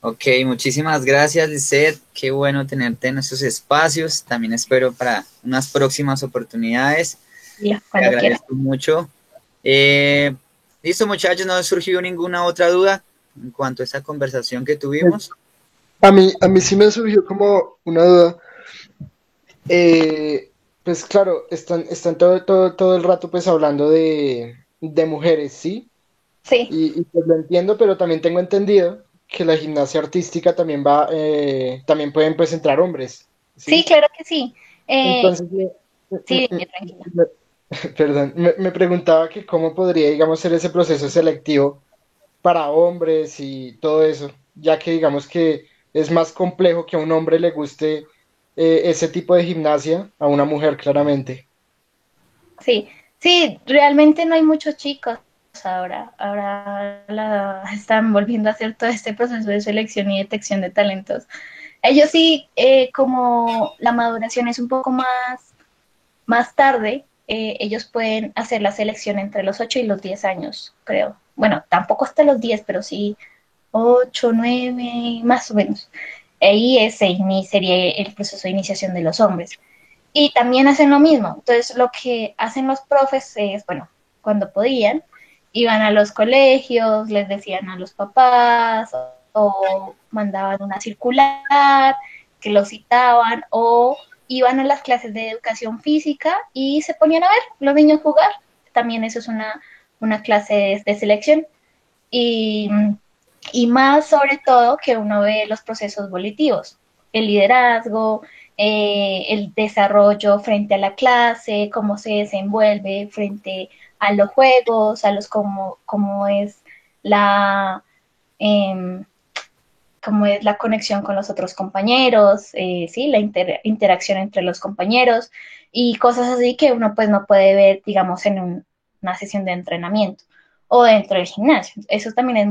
Ok, muchísimas gracias, Lisette. Qué bueno tenerte en estos espacios. También espero para unas próximas oportunidades. Sí, te agradezco mucho. Listo, muchachos, no surgió ninguna otra duda en cuanto a esta conversación que tuvimos. A mí sí me surgió como una duda. Pues claro, están todo el rato pues hablando de mujeres, ¿sí? Sí. Y pues lo entiendo, pero también tengo entendido que la gimnasia artística también también pueden pues entrar hombres, ¿sí? Sí, claro que sí. Entonces, sí, tranquila. Perdón, me preguntaba que cómo podría, digamos, ser ese proceso selectivo para hombres y todo eso, ya que digamos que es más complejo que a un hombre le guste ese tipo de gimnasia a una mujer, claramente. Sí, realmente no hay muchos chicos ahora. Están volviendo a hacer todo este proceso de selección y detección de talentos. Ellos sí, como la maduración es un poco más tarde, ellos pueden hacer la selección entre los 8 y los 10 años, creo. Bueno, tampoco hasta los 10, pero sí 8, 9, más o menos. Ahí sería el proceso de iniciación de los hombres. Y también hacen lo mismo. Entonces, lo que hacen los profes es, bueno, cuando podían, iban a los colegios, les decían a los papás o mandaban una circular que los citaban o iban a las clases de educación física y se ponían a ver los niños jugar. También eso es una clase de selección. Y, y más sobre todo que uno ve los procesos volitivos, el liderazgo, el desarrollo frente a la clase, cómo se desenvuelve frente a los juegos, cómo es la eh, cómo es la conexión con los otros compañeros, ¿sí? La interacción entre los compañeros y cosas así que uno pues no puede ver, digamos, en una sesión de entrenamiento o dentro del gimnasio. Eso también es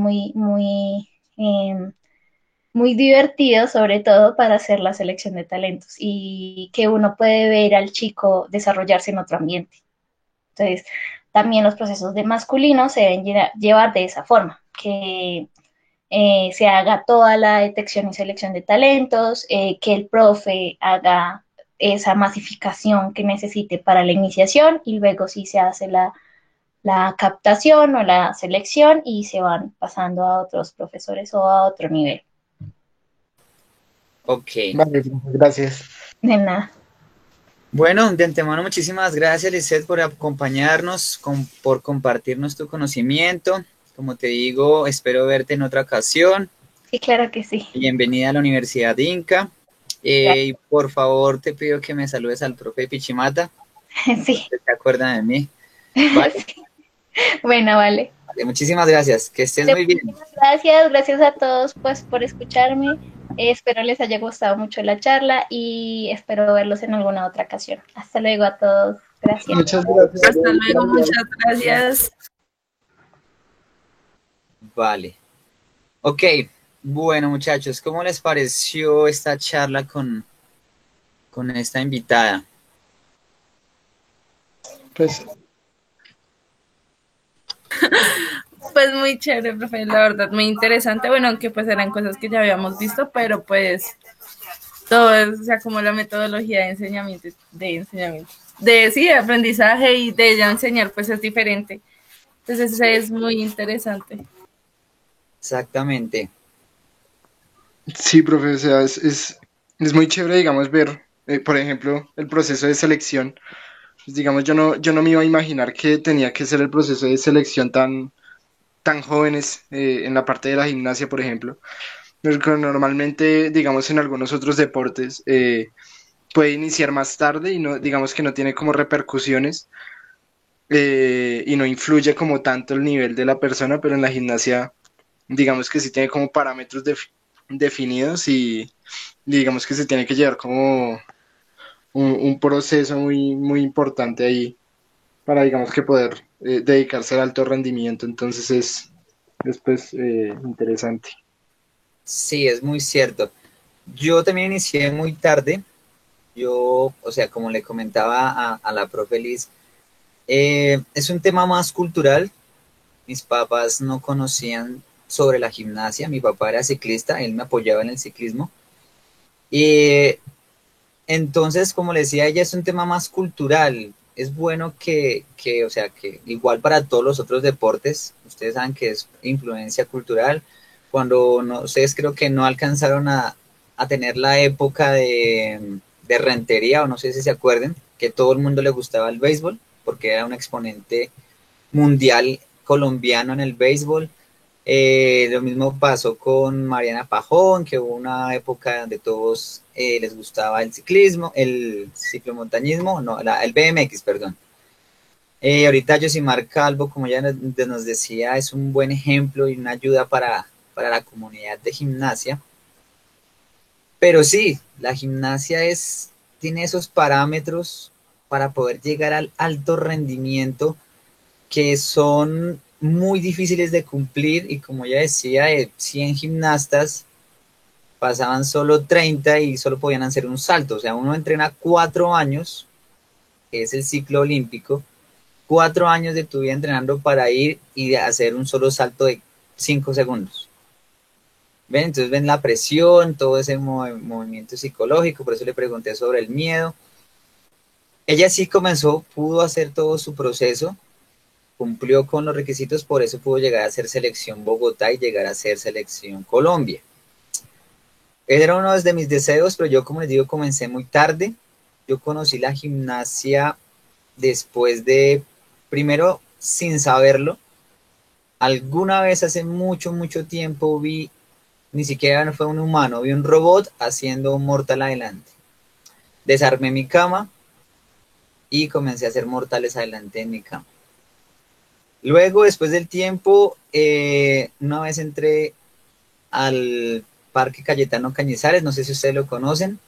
muy divertido, sobre todo para hacer la selección de talentos y que uno puede ver al chico desarrollarse en otro ambiente. Entonces, también los procesos de masculinos se deben llevar de esa forma, que se haga toda la detección y selección de talentos, que el profe haga esa masificación que necesite para la iniciación y luego sí se hace la captación o la selección y se van pasando a otros profesores o a otro nivel. Ok. Vale, gracias. De nada. Bueno, de antemano muchísimas gracias, Lisette, por acompañarnos, por compartirnos tu conocimiento. Como te digo, espero verte en otra ocasión. Sí, claro que sí. Bienvenida a la Universidad Inca. Y por favor te pido que me saludes al profe Pichimata. Sí. ¿Te acuerdan de mí? ¿Vale? Sí. Bueno, vale. Muchísimas gracias, que estés muy bien. Gracias a todos pues por escucharme. Espero les haya gustado mucho la charla y espero verlos en alguna otra ocasión. Hasta luego a todos. Gracias. Muchas gracias. Hasta luego, muchas gracias. Vale. Ok, bueno muchachos, ¿cómo les pareció esta charla con esta invitada? Pues muy chévere, profe, la verdad, muy interesante. Bueno, aunque pues eran cosas que ya habíamos visto, pero pues todo es, o sea, como la metodología de enseñamiento, sí, de aprendizaje y de ya enseñar, pues es diferente. Entonces es muy interesante. Exactamente. Sí, profe, o sea, es muy chévere, digamos, ver, por ejemplo, el proceso de selección, Pues, digamos, yo no me iba a imaginar que tenía que ser el proceso de selección tan jóvenes en la parte de la gimnasia, por ejemplo. Porque normalmente, digamos, en algunos otros deportes puede iniciar más tarde y no, digamos que no tiene como repercusiones y no influye como tanto el nivel de la persona, pero en la gimnasia, digamos que sí tiene como parámetros definidos y digamos que se tiene que llevar como un proceso muy importante ahí para, digamos, que poder dedicarse al alto rendimiento. Entonces es pues interesante. Sí, es muy cierto. Yo también inicié muy tarde. Yo, o sea, como le comentaba a la profe Liz, es un tema más cultural. Mis papás no conocían sobre la gimnasia. Mi papá era ciclista, él me apoyaba en el ciclismo. Y entonces, como le decía, ella es un tema más cultural. Es bueno o sea, que igual para todos los otros deportes, ustedes saben que es influencia cultural. Cuando no, ustedes creo que no alcanzaron a tener la época de Rentería, o no sé si se acuerden, que todo el mundo le gustaba el béisbol, porque era un exponente mundial colombiano en el béisbol. Lo mismo pasó con Mariana Pajón, que hubo una época donde todos les gustaba el ciclismo, el ciclomontañismo, no, el BMX, perdón. Ahorita Yosimar Calvo, como ya nos decía, es un buen ejemplo y una ayuda para la comunidad de gimnasia. Pero sí, la gimnasia tiene esos parámetros para poder llegar al alto rendimiento que son muy difíciles de cumplir y como ya decía, de 100 gimnastas pasaban solo 30 y solo podían hacer un salto. O sea, uno entrena 4 años, que es el ciclo olímpico, 4 años de tu vida entrenando para ir y hacer un solo salto de 5 segundos. ¿Ven? Entonces ven la presión, todo ese movimiento psicológico, por eso le pregunté sobre el miedo. Ella sí comenzó, pudo hacer todo su proceso, cumplió con los requisitos, por eso pudo llegar a ser selección Bogotá y llegar a ser selección Colombia. Era uno de mis deseos, pero yo, como les digo, comencé muy tarde. Yo conocí la gimnasia después de, primero, sin saberlo. Alguna vez hace mucho tiempo vi, ni siquiera no fue un humano, vi un robot haciendo un mortal adelante. Desarmé mi cama y comencé a hacer mortales adelante en mi cama. Luego, después del tiempo, una vez entré al Parque Cayetano Cañizares, no sé si ustedes lo conocen.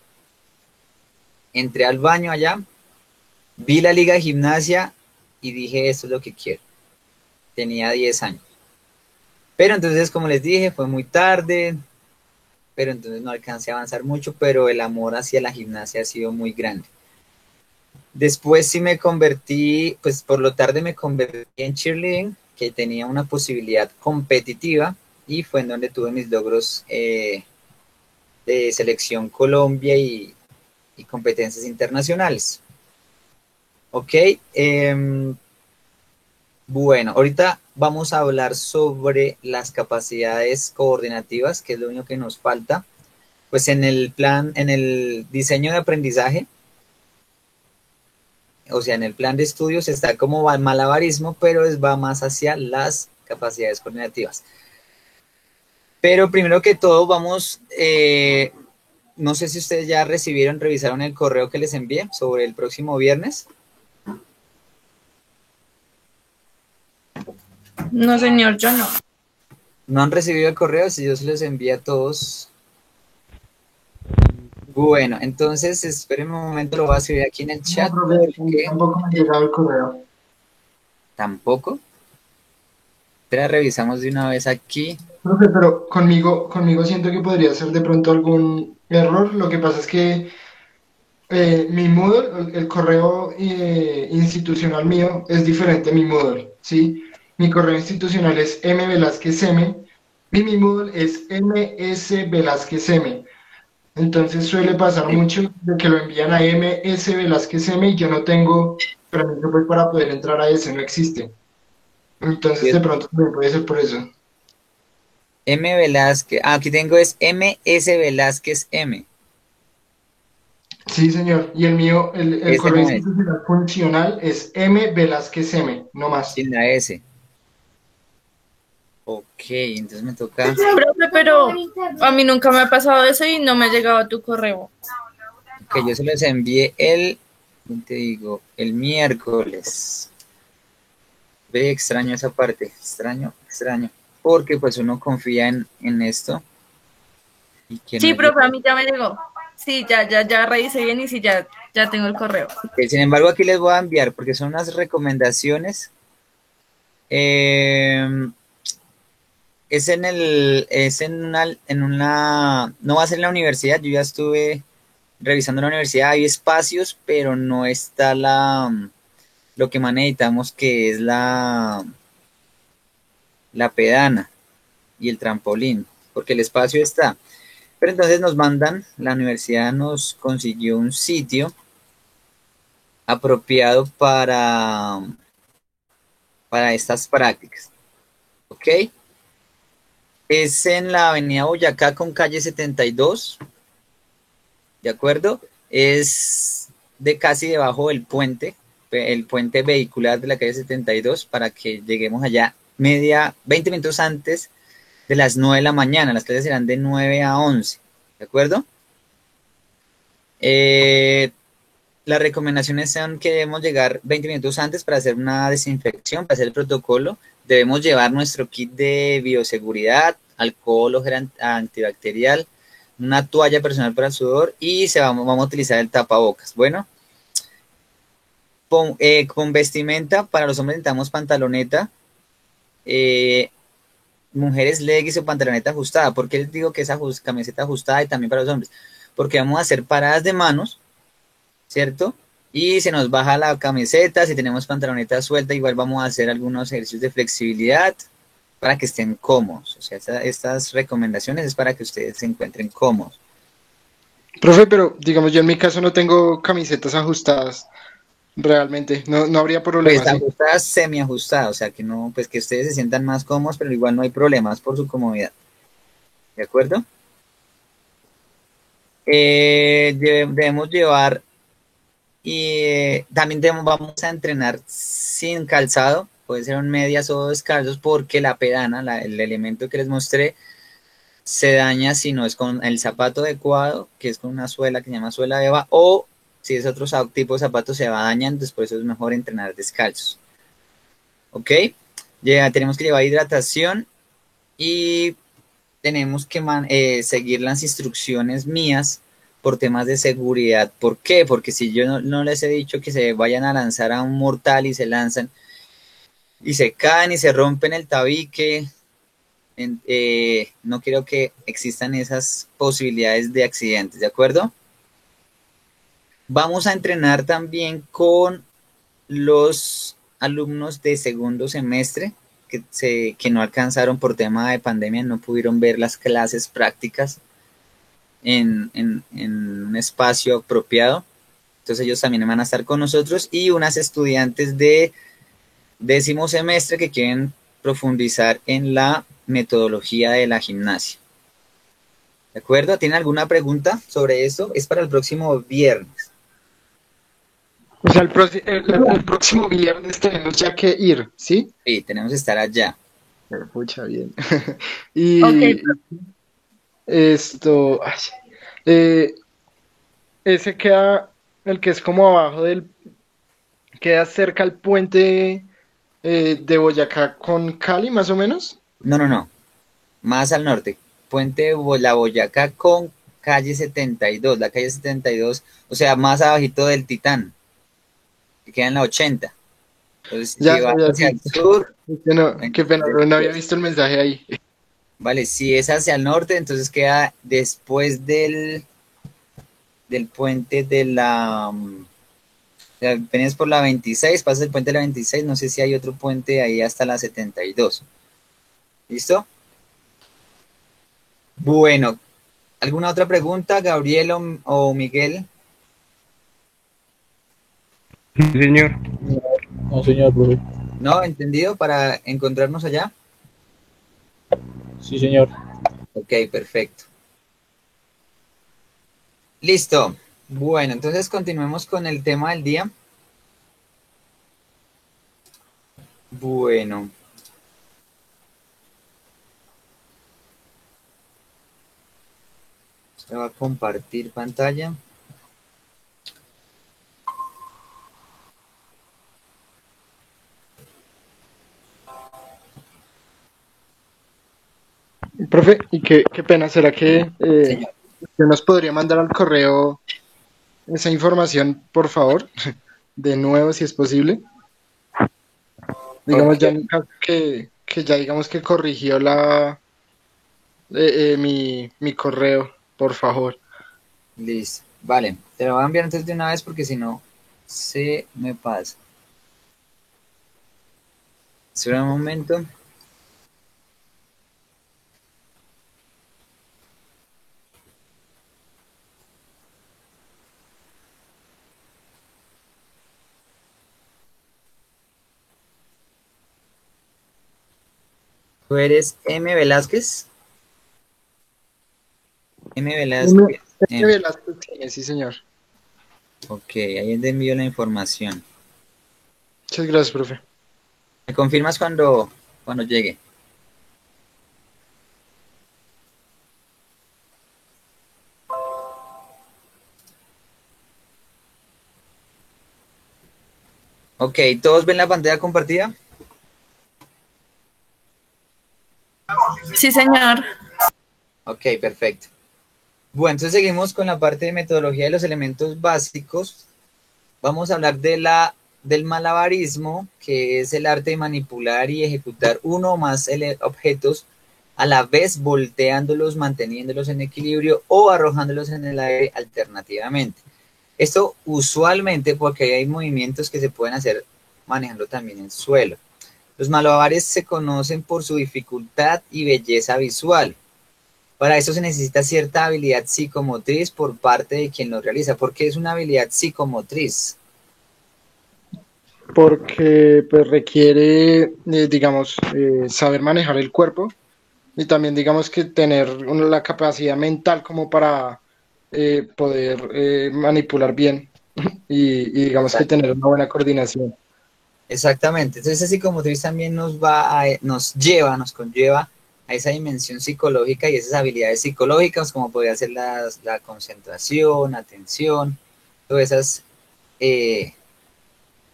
Entré al baño allá, vi la liga de gimnasia y dije, esto es lo que quiero. Tenía 10 años. Pero entonces, como les dije, fue muy tarde, pero entonces no alcancé a avanzar mucho, pero el amor hacia la gimnasia ha sido muy grande. Después sí me convertí, pues por lo tarde me convertí en cheerleading, que tenía una posibilidad competitiva y fue en donde tuve mis logros de selección Colombia y competencias internacionales. Ok, bueno, ahorita vamos a hablar sobre las capacidades coordinativas, que es lo único que nos falta. Pues en el plan, en el diseño de aprendizaje, o sea, en el plan de estudios está como malabarismo, pero va más hacia las capacidades coordinativas. Pero primero que todo vamos, no sé si ustedes ya revisaron el correo que les envié sobre el próximo viernes. No, señor, yo no. ¿No han recibido el correo? Si yo se los envío a todos. Bueno, entonces espérenme un momento, lo voy a escribir aquí en el chat. No, profe, tampoco me ha llegado el correo. ¿Tampoco? Espera, revisamos de una vez aquí. Profe, pero conmigo siento que podría ser de pronto algún error. Lo que pasa es que mi Moodle, el correo institucional mío es diferente a mi Moodle, ¿sí? Mi correo institucional es mvelázquezm y mi Moodle es msvelázquezm. Entonces suele pasar mucho de que lo envían a msvelázquezm y yo no tengo permiso pues para poder entrar a ese, no existe. Entonces de pronto también puede ser por eso. M. Velázquez, aquí tengo es MS Velázquez M. Sí, señor. Y el mío, el Ese correo no es, institucional funcional es M Velázquez M, no más. sin la S. Ok, entonces me toca. Profe, pero a mí nunca me ha pasado eso y no me ha llegado a tu correo. Que yo se los envié ¿cómo te digo? El miércoles. Ve, extraño esa parte, extraño, extraño. Porque pues uno confía en esto y que no Sí, llegue. profe, a mí ya me llegó. Sí, ya revisé bien y sí, ya tengo el correo. Sin embargo, aquí les voy a enviar porque son unas recomendaciones. Eh, no va a ser en la universidad, yo ya estuve revisando la universidad, hay espacios, pero no está lo que más necesitamos, que es la pedana y el trampolín, porque el espacio está. Pero entonces la universidad nos consiguió un sitio apropiado para estas prácticas, ¿ok? Es en la avenida Boyacá con calle 72, ¿de acuerdo? Es de casi debajo del puente, el puente vehicular de la calle 72, para que lleguemos allá 20 minutos antes de las 9 de la mañana. Las clases serán de 9 a 11, ¿de acuerdo? Las recomendaciones son que debemos llegar 20 minutos antes para hacer una desinfección, para hacer el protocolo. Debemos llevar nuestro kit de bioseguridad, alcohol o gel antibacterial, una toalla personal para el sudor y vamos a utilizar el tapabocas. Bueno, con vestimenta, para los hombres necesitamos pantaloneta, mujeres leggings o pantaloneta ajustada. ¿Por qué les digo que es camiseta ajustada y también para los hombres? Porque vamos a hacer paradas de manos, ¿cierto? Y se nos baja la camiseta, si tenemos pantaloneta suelta, igual vamos a hacer algunos ejercicios de flexibilidad para que estén cómodos. O sea, estas recomendaciones es para que ustedes se encuentren cómodos. Profe, pero digamos, yo en mi caso no tengo camisetas ajustadas, realmente. No, no habría problema, Pues ¿sí? ajustadas, semi ajustadas, o sea, que no, pues que ustedes se sientan más cómodos, pero igual no hay problemas por su comodidad. ¿De acuerdo? Debemos llevar y también vamos a entrenar sin calzado, puede ser en medias o descalzos, porque la pedana, el elemento que les mostré, se daña si no es con el zapato adecuado, que es con una suela que se llama suela EVA, o si es otro tipo de zapato se va dañando, entonces por eso es mejor entrenar descalzos. ¿Ok? Tenemos que llevar hidratación y tenemos que seguir las instrucciones mías por temas de seguridad. ¿Por qué? Porque si yo no les he dicho que se vayan a lanzar a un mortal y se lanzan y se caen y se rompen el tabique, no quiero que existan esas posibilidades de accidentes, ¿de acuerdo? Vamos a entrenar también con los alumnos de segundo semestre que no alcanzaron por tema de pandemia, no pudieron ver las clases prácticas en un espacio apropiado. Entonces ellos también van a estar con nosotros y unas estudiantes de décimo semestre que quieren profundizar en la metodología de la gimnasia. ¿De acuerdo? ¿Tienen alguna pregunta sobre esto? Es para el próximo viernes. O sea, el próximo viernes tenemos ya que ir, ¿sí? Sí, tenemos que estar allá. Pucha, bien. Y Ok, esto, ay, eh, ese queda, el que es como abajo queda cerca al puente de Boyacá con Cali, más o menos. No. Más al norte. Puente La Boyacá con calle 72. La calle 72, o sea, más abajito del Titán, que queda en la 80. Entonces, Ya, si vas ya, hacia sí. el sur, Que no, qué pena, no había visto el mensaje ahí. vale, si es hacia el norte, entonces queda después del puente de o sea, vienes por la 26, pasas el puente de la 26, no sé si hay otro puente ahí hasta la 72. ¿Listo? Bueno, ¿alguna otra pregunta, Gabriel o Miguel? Sí, señor. No, señor, profe. ¿No? ¿Entendido? Para encontrarnos allá. Sí, señor. Ok, perfecto. Listo. Bueno, entonces continuemos con el tema del día. Bueno. Se va a compartir pantalla. Profe, y qué pena, ¿será que Señor. usted nos podría mandar al correo esa información, por favor? De nuevo, si es posible. Digamos, Ok, ya en el caso que ya digamos que corrigió mi correo, por favor. listo. Vale, te lo voy a enviar antes de una vez porque si no se me pasa. Espera un momento. ¿Tú eres M. Velázquez? M. M. Velázquez. M. Velázquez, sí, señor. Ok, ahí te envío la información. Muchas gracias, profe. ¿Me confirmas cuando llegue? Ok, ¿todos ven la pantalla compartida? Sí, señor. Ok, perfecto. Bueno, entonces seguimos con la parte de metodología de los elementos básicos. Vamos a hablar del malabarismo, que es el arte de manipular y ejecutar uno o más objetos a la vez, volteándolos, manteniéndolos en equilibrio o arrojándolos en el aire alternativamente. Esto usualmente porque hay movimientos que se pueden hacer manejando también el suelo. Los malabares se conocen por su dificultad y belleza visual. Para eso se necesita cierta habilidad psicomotriz por parte de quien lo realiza. ¿Por qué es una habilidad psicomotriz? Porque pues requiere, digamos, saber manejar el cuerpo y también, digamos, que tener la capacidad mental como para poder manipular bien digamos que tener una buena coordinación. Exactamente. Entonces, ese psicomotriz también nos conlleva a esa dimensión psicológica y esas habilidades psicológicas, como podría ser la concentración, atención, todas esas eh,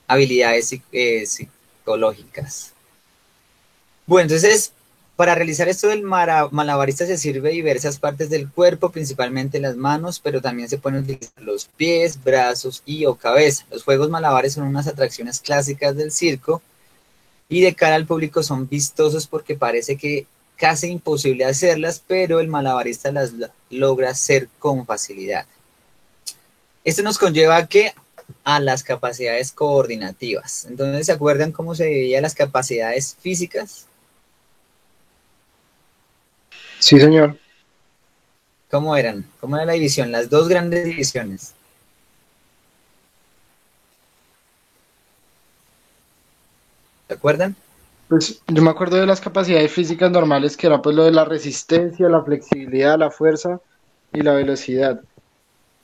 habilidades psicológicas. Bueno, entonces, para realizar esto del malabarista se sirve de diversas partes del cuerpo, principalmente las manos, pero también se pueden utilizar los pies, brazos y o cabeza. Los juegos malabares son unas atracciones clásicas del circo y de cara al público son vistosos porque parece que casi imposible hacerlas, pero el malabarista las logra hacer con facilidad. Esto nos conlleva a las capacidades coordinativas. Entonces, ¿se acuerdan cómo se dividían las capacidades físicas? Sí, señor. ¿Cómo eran? ¿Cómo era la división? Las dos grandes divisiones. ¿Se acuerdan? Pues yo me acuerdo de las capacidades físicas normales, que era pues lo de la resistencia, la flexibilidad, la fuerza y la velocidad.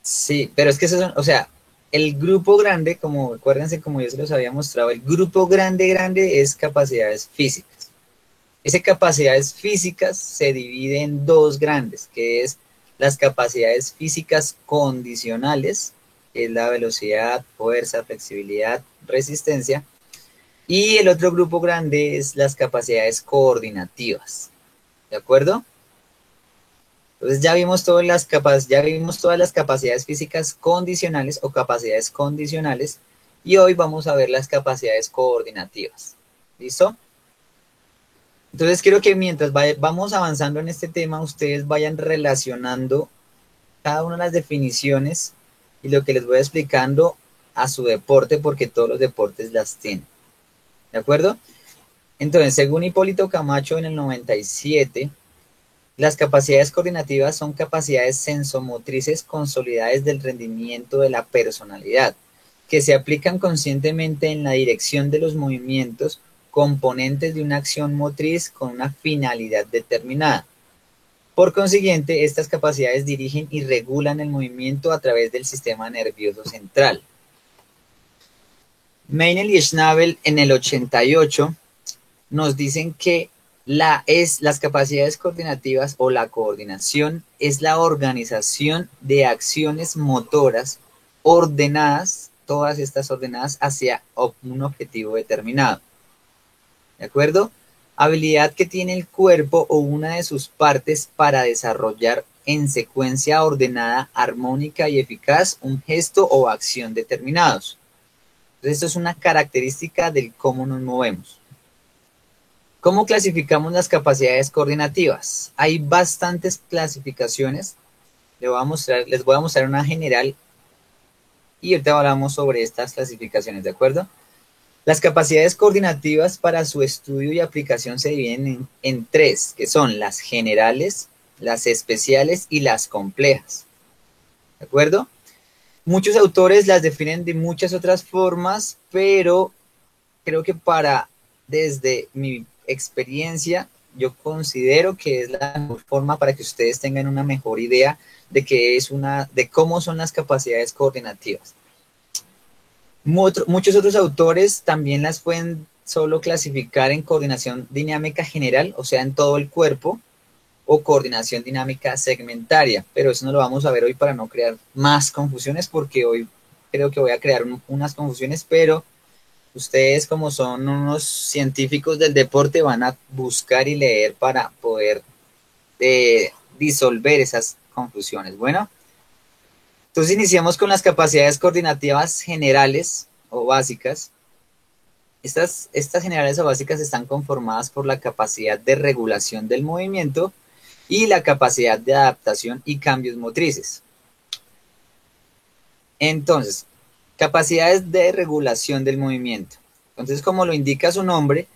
Sí, pero es que eso son, o sea, el grupo grande, como acuérdense, como yo se los había mostrado, el grupo grande es capacidades físicas. Esas capacidades físicas se divide en dos grandes, que es las capacidades físicas condicionales, que es la velocidad, fuerza, flexibilidad, resistencia, y el otro grupo grande es las capacidades coordinativas. ¿De acuerdo? Entonces ya vimos todas las capacidades físicas condicionales o capacidades condicionales y hoy vamos a ver las capacidades coordinativas. ¿Listo? Entonces quiero que mientras vamos avanzando en este tema, ustedes vayan relacionando cada una de las definiciones y lo que les voy explicando a su deporte porque todos los deportes las tienen. ¿De acuerdo? Entonces, según Hipólito Camacho en el 97, las capacidades coordinativas son capacidades sensomotrices consolidadas del rendimiento de la personalidad, que se aplican conscientemente en la dirección de los movimientos componentes de una acción motriz con una finalidad determinada. Por consiguiente, estas capacidades dirigen y regulan el movimiento a través del sistema nervioso central. Meinel y Schnabel en el 88 nos dicen que las capacidades coordinativas o la coordinación es la organización de acciones motoras ordenadas, todas estas ordenadas hacia un objetivo determinado. ¿De acuerdo? Habilidad que tiene el cuerpo o una de sus partes para desarrollar en secuencia ordenada, armónica y eficaz un gesto o acción determinados. Entonces, esto es una característica del cómo nos movemos. ¿Cómo clasificamos las capacidades coordinativas? Hay bastantes clasificaciones. Les voy a mostrar una general y ahorita hablamos sobre estas clasificaciones, ¿de acuerdo? Las capacidades coordinativas para su estudio y aplicación se dividen en tres, que son las generales, las especiales y las complejas. ¿De acuerdo? Muchos autores las definen de muchas otras formas, pero creo que desde mi experiencia, yo considero que es la mejor forma para que ustedes tengan una mejor idea de cómo son las capacidades coordinativas. Muchos otros autores también las pueden solo clasificar en coordinación dinámica general, o sea, en todo el cuerpo, o coordinación dinámica segmentaria, pero eso no lo vamos a ver hoy para no crear más confusiones, porque hoy creo que voy a crear unas confusiones, pero ustedes, como son unos científicos del deporte, van a buscar y leer para poder disolver esas confusiones. Bueno, entonces iniciamos con las capacidades coordinativas generales o básicas. Estas generales o básicas están conformadas por la capacidad de regulación del movimiento y la capacidad de adaptación y cambios motrices. Entonces, capacidades de regulación del movimiento. Entonces, como lo indica su nombre,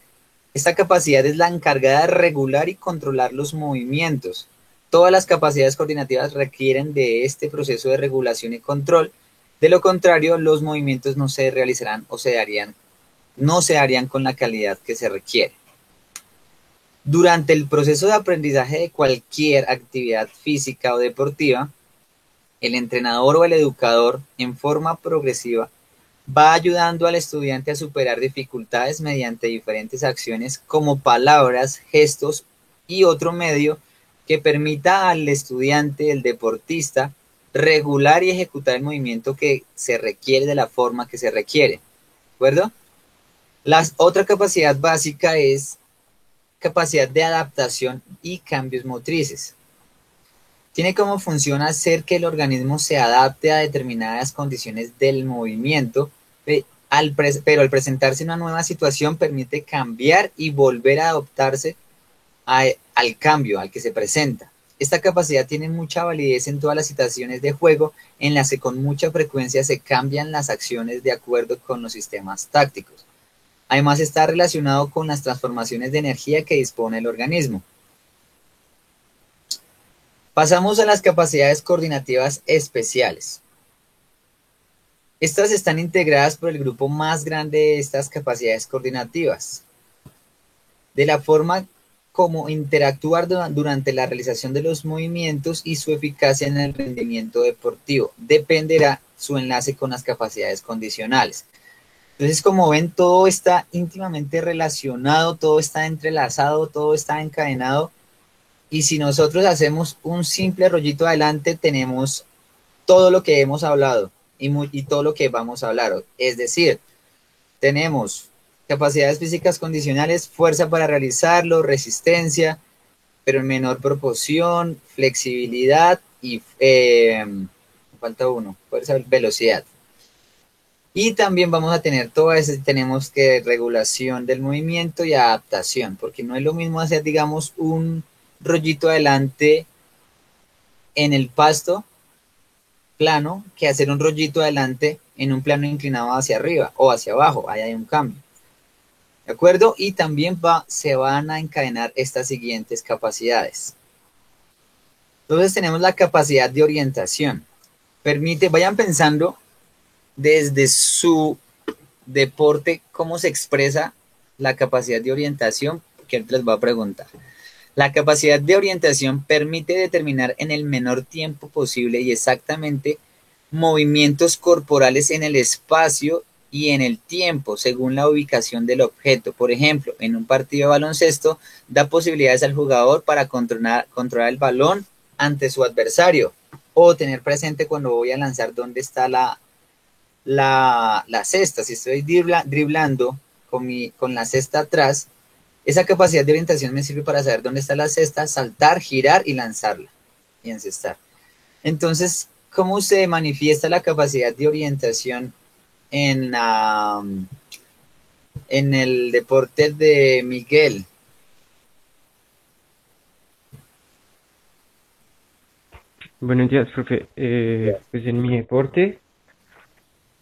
esta capacidad es la encargada de regular y controlar los movimientos. Todas las capacidades coordinativas requieren de este proceso de regulación y control. De lo contrario, los movimientos no se realizarán o no se harían con la calidad que se requiere. Durante el proceso de aprendizaje de cualquier actividad física o deportiva, el entrenador o el educador, en forma progresiva, va ayudando al estudiante a superar dificultades mediante diferentes acciones como palabras, gestos y otro medio que permita al estudiante, el deportista, regular y ejecutar el movimiento que se requiere de la forma que se requiere. ¿De acuerdo? La otra capacidad básica es capacidad de adaptación y cambios motrices. Tiene como función hacer que el organismo se adapte a determinadas condiciones del movimiento, pero al presentarse una nueva situación permite cambiar y volver a adaptarse al cambio al que se presenta. Esta capacidad tiene mucha validez en todas las situaciones de juego en las que con mucha frecuencia se cambian las acciones de acuerdo con los sistemas tácticos. Además está relacionado con las transformaciones de energía que dispone el organismo. Pasamos a las capacidades coordinativas especiales. Estas están integradas por el grupo más grande de estas capacidades coordinativas. De la forma como interactuar durante la realización de los movimientos y su eficacia en el rendimiento deportivo. Dependerá su enlace con las capacidades condicionales. Entonces, como ven, todo está íntimamente relacionado, todo está entrelazado, todo está encadenado. Y si nosotros hacemos un simple rollito adelante, tenemos todo lo que hemos hablado y todo lo que vamos a hablar. Es decir, tenemos capacidades físicas condicionales, fuerza para realizarlo, resistencia, pero en menor proporción, flexibilidad y falta uno, fuerza, velocidad. Y también vamos a tener tenemos que regulación del movimiento y adaptación, porque no es lo mismo hacer, digamos, un rollito adelante en el pasto plano que hacer un rollito adelante en un plano inclinado hacia arriba o hacia abajo. Ahí hay un cambio. ¿De acuerdo? Y también se van a encadenar estas siguientes capacidades. Entonces tenemos la capacidad de orientación. Vayan pensando desde su deporte cómo se expresa la capacidad de orientación, que les voy a preguntar. La capacidad de orientación permite determinar en el menor tiempo posible y exactamente movimientos corporales en el espacio y en el tiempo, según la ubicación del objeto. Por ejemplo, en un partido de baloncesto, da posibilidades al jugador para controlar el balón ante su adversario o tener presente cuando voy a lanzar dónde está la cesta. Si estoy driblando con la cesta atrás, esa capacidad de orientación me sirve para saber dónde está la cesta, saltar, girar y lanzarla y encestar. Entonces, ¿cómo se manifiesta la capacidad de orientación en el deporte de Miguel? Buenos días, profe. Pues en mi deporte,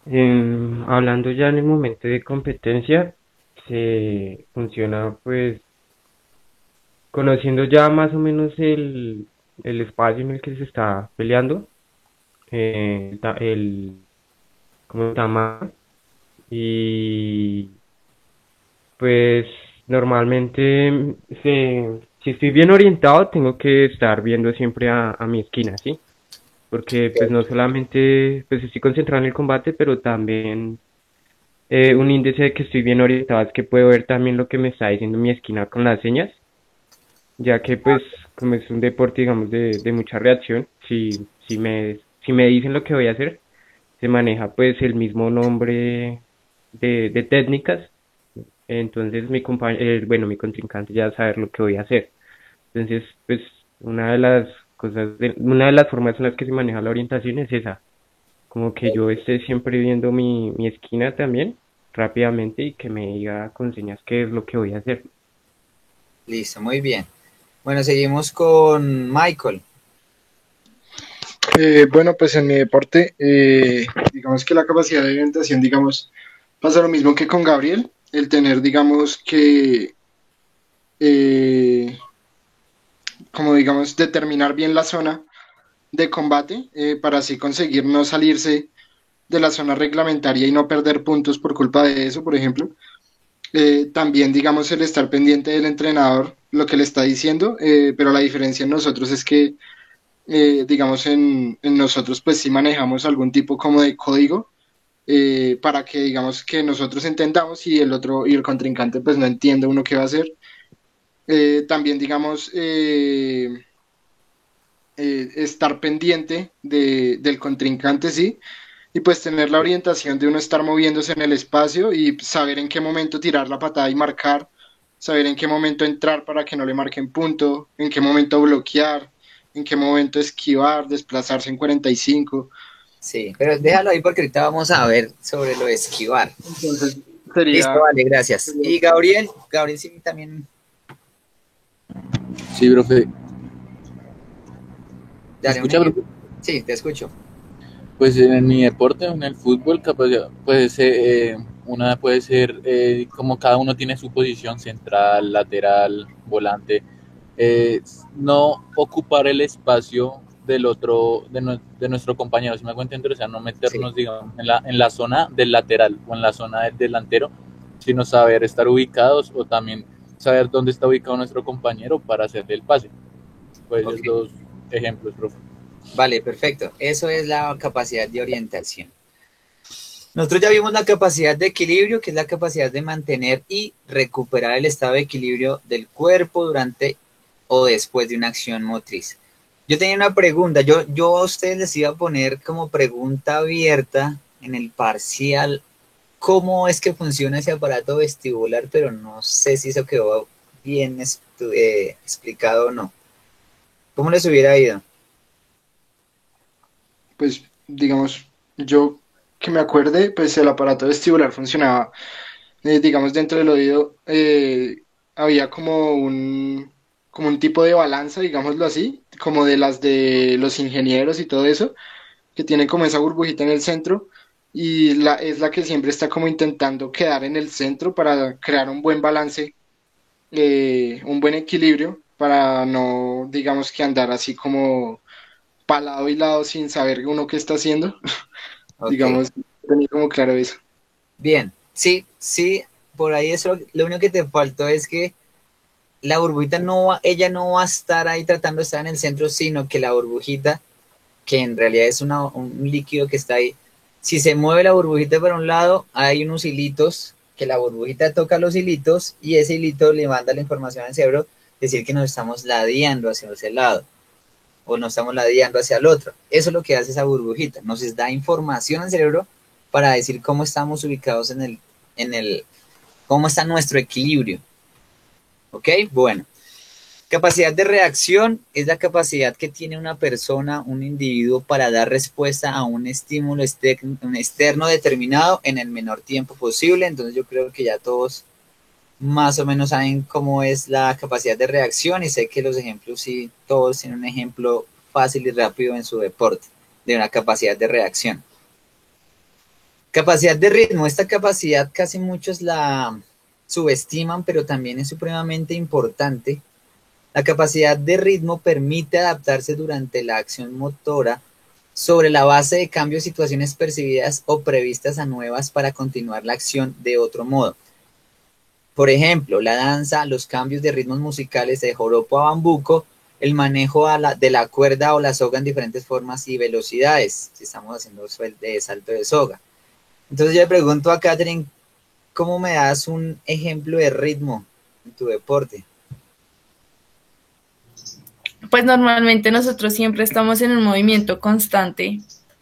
hablando ya en el momento de competencia, se funciona pues conociendo ya más o menos el espacio en el que se está peleando, como el tamaño, y pues normalmente si estoy bien orientado tengo que estar viendo siempre a mi esquina, ¿sí? Porque pues no solamente pues estoy concentrado en el combate, pero también un índice de que estoy bien orientado es que puedo ver también lo que me está diciendo mi esquina con las señas, ya que pues como es un deporte digamos de mucha reacción, si me dicen lo que voy a hacer, se maneja pues el mismo nombre de técnicas, entonces mi contrincante ya va a saber lo que voy a hacer. Entonces pues una de las formas en las que se maneja la orientación es esa, como que yo esté siempre viendo mi esquina también rápidamente y que me diga con señas qué es lo que voy a hacer. Listo, muy bien. Bueno, seguimos con Michael. Bueno, pues en mi deporte, digamos que la capacidad de orientación, digamos, pasa lo mismo que con Gabriel, el tener, digamos, que, eh, como digamos, determinar bien la zona de combate para así conseguir no salirse de la zona reglamentaria y no perder puntos por culpa de eso, por ejemplo. También, digamos, el estar pendiente del entrenador, lo que le está diciendo, pero la diferencia en nosotros es que digamos, en nosotros pues sí manejamos algún tipo como de código para que digamos que nosotros entendamos y el otro y el contrincante pues no entiende uno qué va a hacer. También digamos estar pendiente del contrincante, sí, y pues tener la orientación de uno estar moviéndose en el espacio y saber en qué momento tirar la patada y marcar, saber en qué momento entrar para que no le marquen punto, en qué momento bloquear, en qué momento esquivar, desplazarse en 45. Sí, pero déjalo ahí porque ahorita vamos a ver sobre lo de esquivar. Entonces Listo, sería... vale, gracias. Y Gabriel sí también. Sí, profe. ¿Me Dale, escucha, profe? Sí, te escucho. Pues en mi deporte, en el fútbol, pues una puede ser como cada uno tiene su posición central, lateral, volante, no ocupar el espacio del otro, de nuestro compañero, si me hago entender, o sea, no meternos, Sí. digamos, en la zona del lateral o en la zona del delantero, sino saber estar ubicados o también saber dónde está ubicado nuestro compañero para hacerle el pase. Pues esos Ok. dos ejemplos, profe. Vale, perfecto. Eso es la capacidad de orientación. Nosotros ya vimos la capacidad de equilibrio, que es la capacidad de mantener y recuperar el estado de equilibrio del cuerpo durante o después de una acción motriz. Yo tenía una pregunta, yo a ustedes les iba a poner como pregunta abierta en el parcial cómo es que funciona ese aparato vestibular, pero no sé si eso quedó bien explicado o no. ¿Cómo les hubiera ido? Pues digamos, yo que me acuerde, pues el aparato vestibular funcionaba, digamos, dentro del oído había como un tipo de balanza, digámoslo así, como de las de los ingenieros y todo eso, que tienen como esa burbujita en el centro y es la que siempre está como intentando quedar en el centro para crear un buen balance, un buen equilibrio para no, digamos que andar así como para lado y lado sin saber uno qué está haciendo. Ok, Digamos, tenía como claro eso. bien, sí, por ahí eso, lo único que te faltó es que la burbujita no va, ella no va a estar ahí tratando de estar en el centro, sino que la burbujita, que en realidad es un líquido que está ahí, si se mueve la burbujita para un lado, hay unos hilitos, que la burbujita toca los hilitos y ese hilito le manda la información al cerebro, decir que nos estamos ladeando hacia ese lado o nos estamos ladeando hacia el otro. Eso es lo que hace esa burbujita, nos da información al cerebro para decir cómo estamos ubicados cómo está nuestro equilibrio. ¿Ok? Bueno. Capacidad de reacción es la capacidad que tiene una persona, un individuo, para dar respuesta a un estímulo externo determinado en el menor tiempo posible. Entonces yo creo que ya todos más o menos saben cómo es la capacidad de reacción y sé que los ejemplos sí, todos tienen un ejemplo fácil y rápido en su deporte de una capacidad de reacción. Capacidad de ritmo. Esta capacidad casi muchos la subestiman, pero también es supremamente importante. La capacidad de ritmo permite adaptarse durante la acción motora sobre la base de cambios de situaciones percibidas o previstas a nuevas para continuar la acción de otro modo. Por ejemplo, la danza, los cambios de ritmos musicales de joropo a bambuco, el manejo de la cuerda o la soga en diferentes formas y velocidades, si estamos haciendo de salto de soga. Entonces yo le pregunto a Catherine, ¿cómo me das un ejemplo de ritmo en tu deporte? Pues normalmente nosotros siempre estamos en un movimiento constante,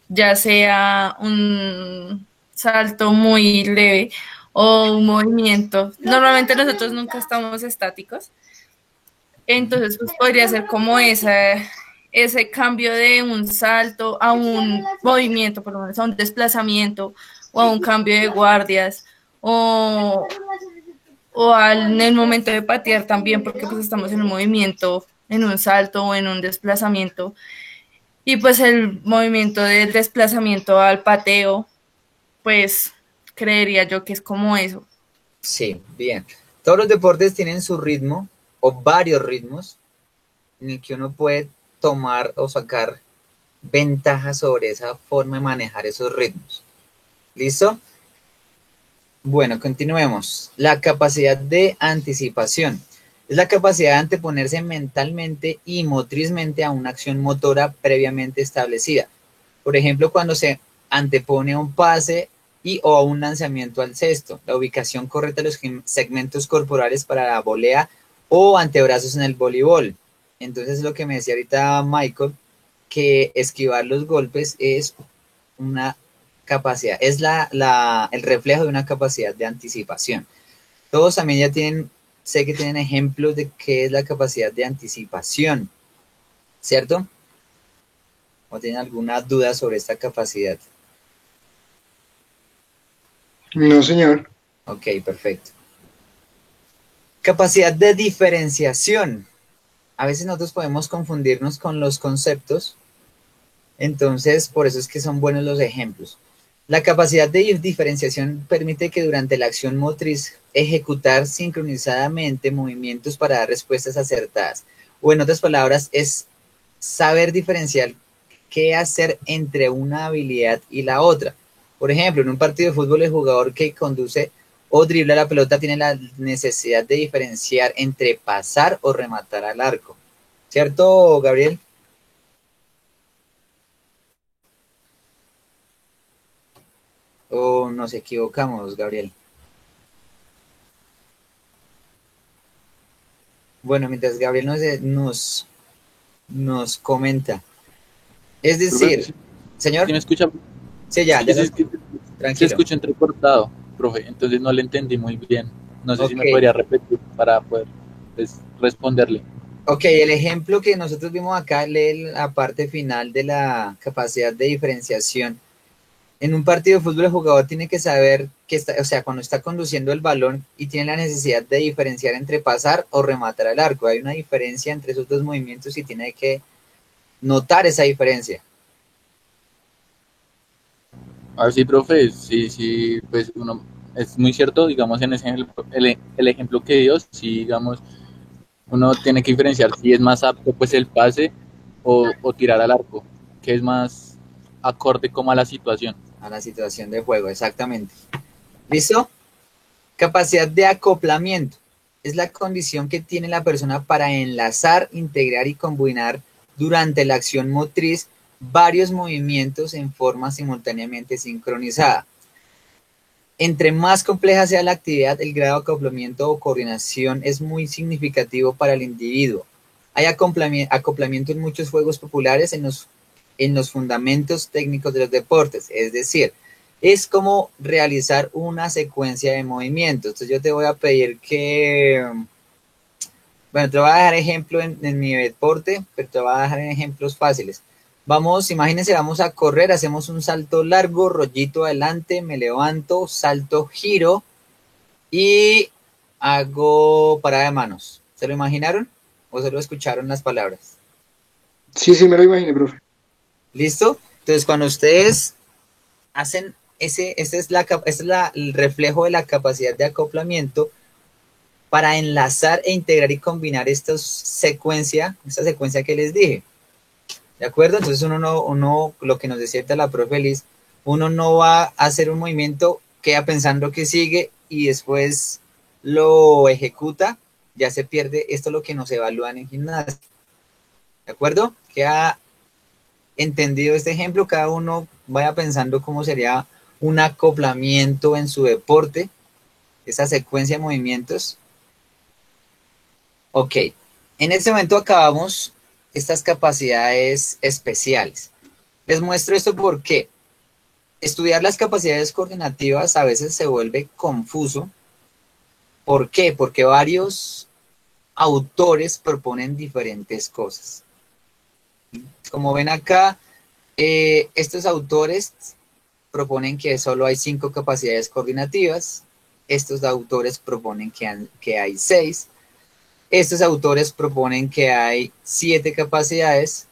ya sea un salto muy leve o un movimiento. Normalmente nosotros nunca estamos estáticos. Entonces, pues podría ser como ese cambio de un salto a un movimiento, por lo menos a un desplazamiento o a un cambio de guardias o en el momento de patear también, porque pues estamos en un movimiento, en un salto o en un desplazamiento. Y pues el movimiento del desplazamiento al pateo, pues creería yo que es como eso. Sí, bien. Todos los deportes tienen su ritmo o varios ritmos en el que uno puede tomar o sacar ventaja sobre esa forma de manejar esos ritmos. ¿Listo? Bueno, continuemos. La capacidad de anticipación es la capacidad de anteponerse mentalmente y motrizmente a una acción motora previamente establecida. Por ejemplo, cuando se antepone a un pase o a un lanzamiento al cesto, la ubicación correcta de los segmentos corporales para la volea o antebrazos en el voleibol. Entonces, lo que me decía ahorita Michael, que esquivar los golpes es una capacidad, es el reflejo de una capacidad de anticipación. Todos también ya sé que tienen ejemplos de qué es la capacidad de anticipación, ¿cierto? ¿O tienen alguna duda sobre esta capacidad? No, señor. Ok, perfecto. Capacidad de diferenciación. A veces nosotros podemos confundirnos con los conceptos, entonces por eso es que son buenos los ejemplos. La capacidad de diferenciación permite que durante la acción motriz ejecutar sincronizadamente movimientos para dar respuestas acertadas. O en otras palabras, es saber diferenciar qué hacer entre una habilidad y la otra. Por ejemplo, en un partido de fútbol, el jugador que conduce o dribla la pelota tiene la necesidad de diferenciar entre pasar o rematar al arco. ¿Cierto, Gabriel? ¿O nos equivocamos, Gabriel? Bueno, mientras Gabriel nos comenta. Es decir, Profe, señor. ¿sí me escucha? Sí, ya, Sí, se tranquilo. escucha entrecortado, profe, entonces no le entendí muy bien. No sé si me Ok. podría repetir para poder responderle. Ok, el ejemplo que nosotros vimos acá, lee la parte final de la capacidad de diferenciación. En un partido de fútbol el jugador tiene que saber cuando está conduciendo el balón y tiene la necesidad de diferenciar entre pasar o rematar al arco. Hay una diferencia entre esos dos movimientos y tiene que notar esa diferencia. A ver, sí, profe, sí, pues uno, es muy cierto, digamos, en ese el ejemplo que dio, sí, digamos, uno tiene que diferenciar si es más apto, pues, el pase o tirar al arco, que es más acorde como a la situación. A la situación de juego, exactamente. ¿Listo? Capacidad de acoplamiento. es la condición que tiene la persona para enlazar, integrar y combinar durante la acción motriz varios movimientos en forma simultáneamente sincronizada. Entre más compleja sea la actividad, el grado de acoplamiento o coordinación es muy significativo para el individuo. Hay acoplamiento en muchos juegos populares en los fundamentos técnicos de los deportes, es decir, es como realizar una secuencia de movimientos. Entonces yo te voy a pedir que, bueno, te voy a dejar ejemplo en mi deporte, pero te voy a dejar ejemplos fáciles. Vamos, imagínense, vamos a correr, hacemos un salto largo, rollito adelante, me levanto, salto, giro y hago parada de manos. ¿Se lo imaginaron o solo escucharon las palabras? Sí, sí, me lo imaginé, profe. ¿Listo? Entonces, cuando ustedes hacen este es el reflejo de la capacidad de acoplamiento para enlazar e integrar y combinar esta secuencia que les dije. ¿De acuerdo? Entonces uno lo que nos decía la profe Liz, uno no va a hacer un movimiento, queda pensando que sigue y después lo ejecuta, ya se pierde. Esto es lo que nos evalúan en gimnasia. ¿De acuerdo? Queda entendido este ejemplo, cada uno vaya pensando cómo sería un acoplamiento en su deporte, esa secuencia de movimientos. Ok, en este momento acabamos estas capacidades especiales. Les muestro esto porque estudiar las capacidades coordinativas a veces se vuelve confuso. ¿Por qué? Porque varios autores proponen diferentes cosas. Como ven acá, estos autores proponen que solo hay 5 capacidades coordinativas. Estos autores proponen que hay 6. Estos autores proponen que hay 7 capacidades.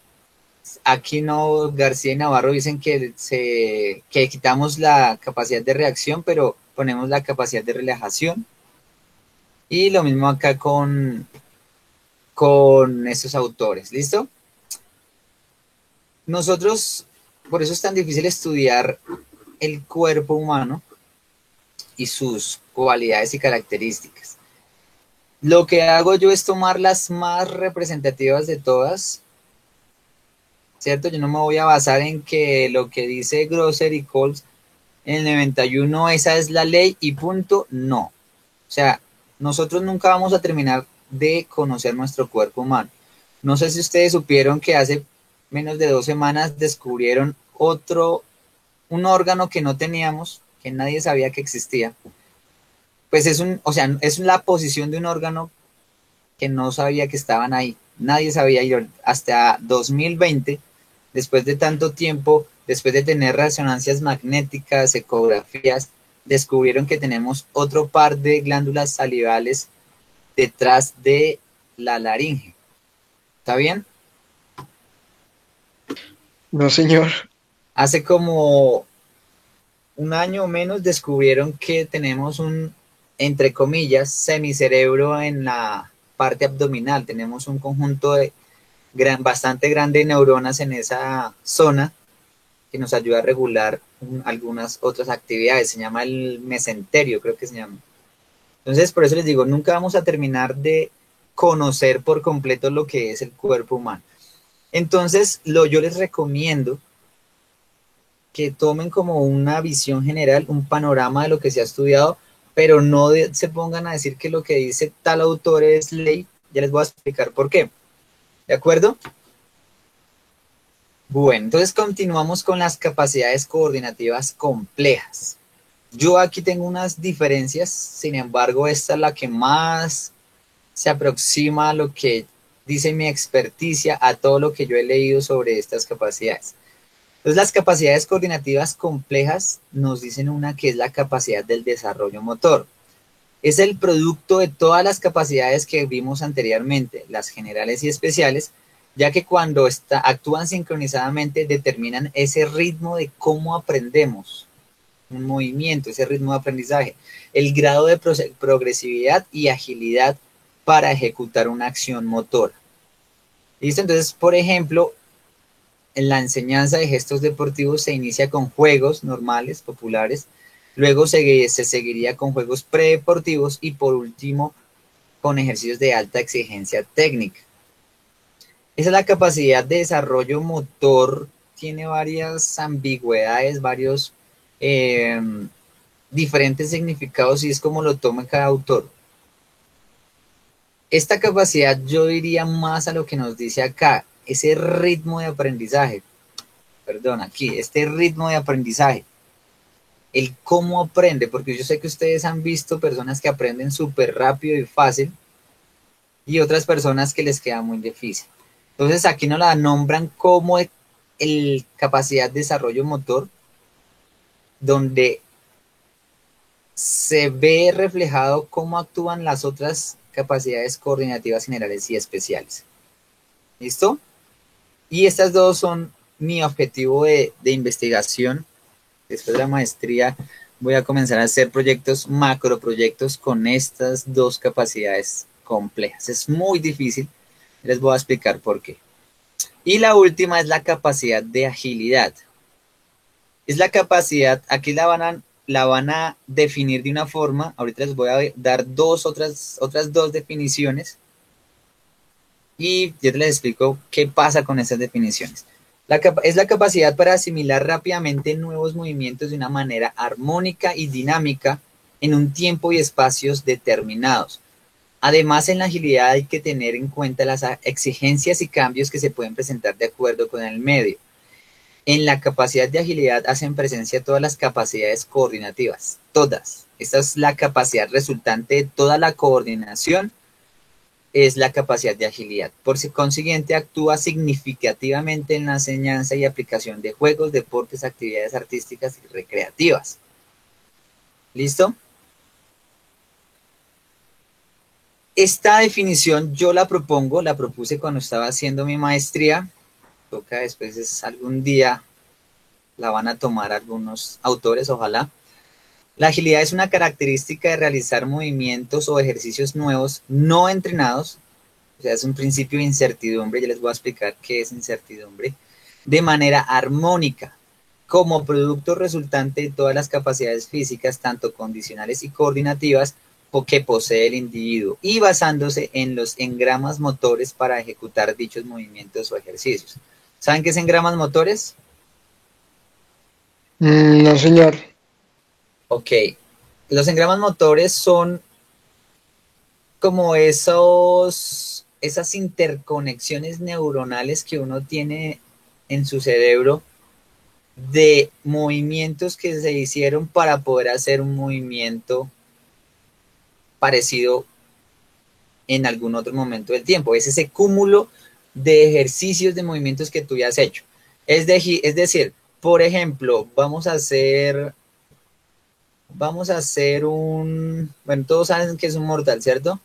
Aquí no, García y Navarro dicen que quitamos la capacidad de reacción, pero ponemos la capacidad de relajación. Y lo mismo acá con estos autores. ¿Listo? Nosotros, por eso es tan difícil estudiar el cuerpo humano y sus cualidades y características. Lo que hago yo es tomar las más representativas de todas, ¿cierto? Yo no me voy a basar en que lo que dice Grosser y Coles en el 91, esa es la ley y punto, no. O sea, nosotros nunca vamos a terminar de conocer nuestro cuerpo humano. No sé si ustedes supieron que hace menos de 2 semanas descubrieron un órgano que no teníamos, que nadie sabía que existía. Pues es la posición de un órgano que no sabía que estaban ahí. Nadie sabía ir hasta 2020, después de tanto tiempo, después de tener resonancias magnéticas, ecografías, descubrieron que tenemos otro par de glándulas salivales detrás de la laringe. ¿Está bien? No, señor. Hace como un año o menos descubrieron que tenemos entre comillas, semicerebro en la parte abdominal. Tenemos un conjunto bastante grande de neuronas en esa zona que nos ayuda a regular algunas otras actividades. Se llama el mesenterio, creo que se llama. Entonces, por eso les digo, nunca vamos a terminar de conocer por completo lo que es el cuerpo humano. Entonces, yo les recomiendo que tomen como una visión general, un panorama de lo que se ha estudiado, pero no se pongan a decir que lo que dice tal autor es ley. Ya les voy a explicar por qué. ¿De acuerdo? Bueno, entonces continuamos con las capacidades coordinativas complejas. Yo aquí tengo unas diferencias, sin embargo, esta es la que más se aproxima a lo que dice mi experticia, a todo lo que yo he leído sobre estas capacidades. Entonces, las capacidades coordinativas complejas nos dicen una que es la capacidad del desarrollo motor. Es el producto de todas las capacidades que vimos anteriormente, las generales y especiales, ya que cuando actúan sincronizadamente determinan ese ritmo de cómo aprendemos un movimiento, ese ritmo de aprendizaje, el grado de progresividad y agilidad para ejecutar una acción motora. ¿Listo? Entonces, por ejemplo, en la enseñanza de gestos deportivos se inicia con juegos normales, populares, luego se seguiría con juegos predeportivos y por último con ejercicios de alta exigencia técnica. Esa es la capacidad de desarrollo motor, tiene varias ambigüedades, varios diferentes significados y es como lo toma cada autor. Esta capacidad yo diría más a lo que nos dice acá, ese ritmo de aprendizaje, perdón, aquí, este ritmo de aprendizaje, el cómo aprende, porque yo sé que ustedes han visto personas que aprenden súper rápido y fácil y otras personas que les queda muy difícil. Entonces aquí nos la nombran como el capacidad de desarrollo motor, donde se ve reflejado cómo actúan las otras capacidades coordinativas generales y especiales. ¿Listo? Y estas dos son mi objetivo de investigación. Después de la maestría voy a comenzar a hacer proyectos, macroproyectos con estas dos capacidades complejas. Es muy difícil, les voy a explicar por qué. Y la última es la capacidad de agilidad. Es la capacidad, aquí la van a definir de una forma, ahorita les voy a dar otras dos definiciones y yo les explico qué pasa con esas definiciones. Es la capacidad para asimilar rápidamente nuevos movimientos de una manera armónica y dinámica en un tiempo y espacios determinados. Además, en la agilidad hay que tener en cuenta las exigencias y cambios que se pueden presentar de acuerdo con el medio. En la capacidad de agilidad hacen presencia todas las capacidades coordinativas, todas. Esta es la capacidad resultante de toda la coordinación, es la capacidad de agilidad. Por consiguiente, actúa significativamente en la enseñanza y aplicación de juegos, deportes, actividades artísticas y recreativas. ¿Listo? Esta definición yo la propuse cuando estaba haciendo mi maestría. Toca después, algún día la van a tomar algunos autores, ojalá. La agilidad es una característica de realizar movimientos o ejercicios nuevos no entrenados, o sea, es un principio de incertidumbre, ya les voy a explicar qué es incertidumbre, de manera armónica, como producto resultante de todas las capacidades físicas, tanto condicionales y coordinativas, que posee el individuo, y basándose en los engramas motores para ejecutar dichos movimientos o ejercicios. ¿Saben qué es engramas motores? No, señor. Ok. Los engramas motores son como esas interconexiones neuronales que uno tiene en su cerebro de movimientos que se hicieron para poder hacer un movimiento parecido en algún otro momento del tiempo. Es ese cúmulo de ejercicios de movimientos que tú ya has hecho. Es decir, por ejemplo, vamos a hacer bueno, todos saben que es un mortal, ¿cierto?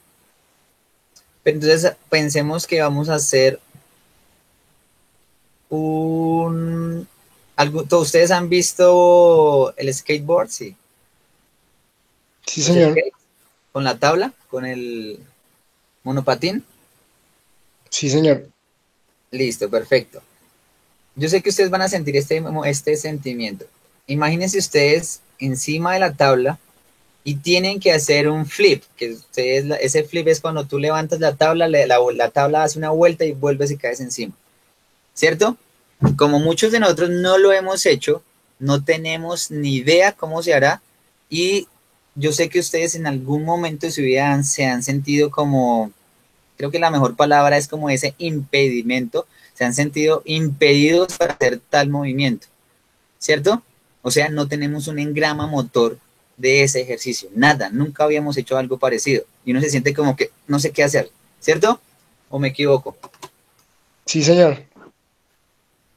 Pero entonces pensemos que vamos a hacer ¿todos ustedes han visto el skateboard? Sí. Sí, señor. Con la tabla, con el monopatín. Sí, señor. Listo, perfecto. Yo sé que ustedes van a sentir este sentimiento. Imagínense ustedes encima de la tabla y tienen que hacer un flip, que ese flip es cuando tú levantas la tabla, la tabla hace una vuelta y vuelves y caes encima, ¿cierto? Como muchos de nosotros no lo hemos hecho, no tenemos ni idea cómo se hará y yo sé que ustedes en algún momento de su vida se han sentido como, creo que la mejor palabra es como ese impedimento, se han sentido impedidos para hacer tal movimiento, ¿cierto? O sea, no tenemos un engrama motor de ese ejercicio, nada, nunca habíamos hecho algo parecido y uno se siente como que no sé qué hacer, ¿cierto? ¿O me equivoco? Sí, señor.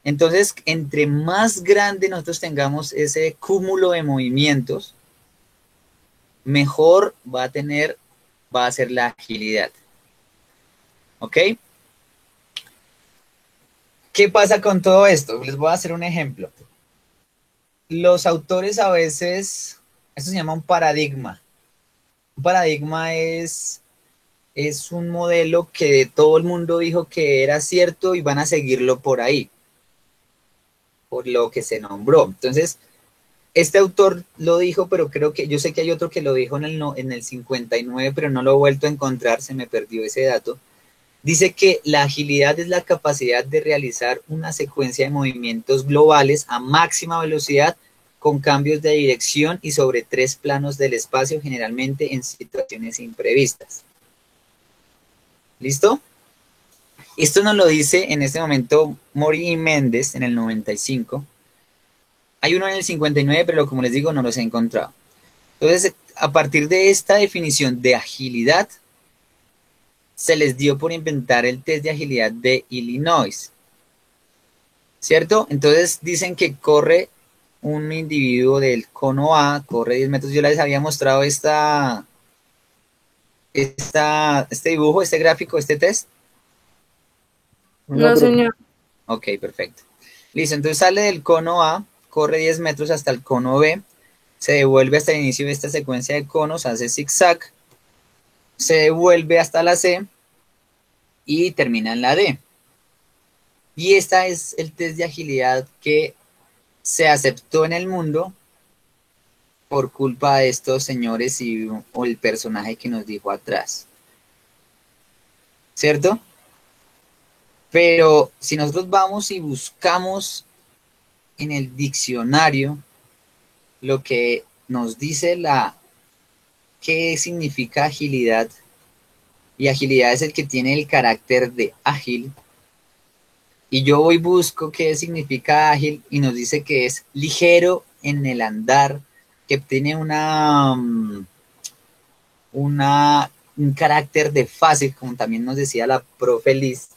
Entonces, entre más grande nosotros tengamos ese cúmulo de movimientos, mejor va a ser la agilidad. ¿Ok? ¿Qué pasa con todo esto? Les voy a hacer un ejemplo. Los autores a veces, esto se llama un paradigma. Un paradigma es un modelo que todo el mundo dijo que era cierto y van a seguirlo por ahí, por lo que se nombró. Entonces, este autor lo dijo, pero creo que yo sé que hay otro que lo dijo en el 59, pero no lo he vuelto a encontrar, se me perdió ese dato. Dice que la agilidad es la capacidad de realizar una secuencia de movimientos globales a máxima velocidad con cambios de dirección y sobre 3 planos del espacio, generalmente en situaciones imprevistas. ¿Listo? Esto nos lo dice en este momento Mori Méndez en el 95. Hay uno en el 59, pero como les digo, no los he encontrado. Entonces, a partir de esta definición de agilidad, se les dio por inventar el test de agilidad de Illinois. ¿Cierto? Entonces dicen que corre un individuo del cono A, corre 10 metros. Yo les había mostrado este dibujo, este gráfico, este test. No, señor. Ok, perfecto. Listo, entonces sale del cono A, corre 10 metros hasta el cono B, se devuelve hasta el inicio de esta secuencia de conos, hace zigzag, se devuelve hasta la C y termina en la D. Y este es el test de agilidad que se aceptó en el mundo por culpa de estos señores o el personaje que nos dijo atrás. ¿Cierto? Pero si nosotros vamos y buscamos en el diccionario lo que nos dice qué significa agilidad, y agilidad es el que tiene el carácter de ágil, y yo voy y busco qué significa ágil y nos dice que es ligero en el andar, que tiene un carácter de fácil, como también nos decía la profe Liz,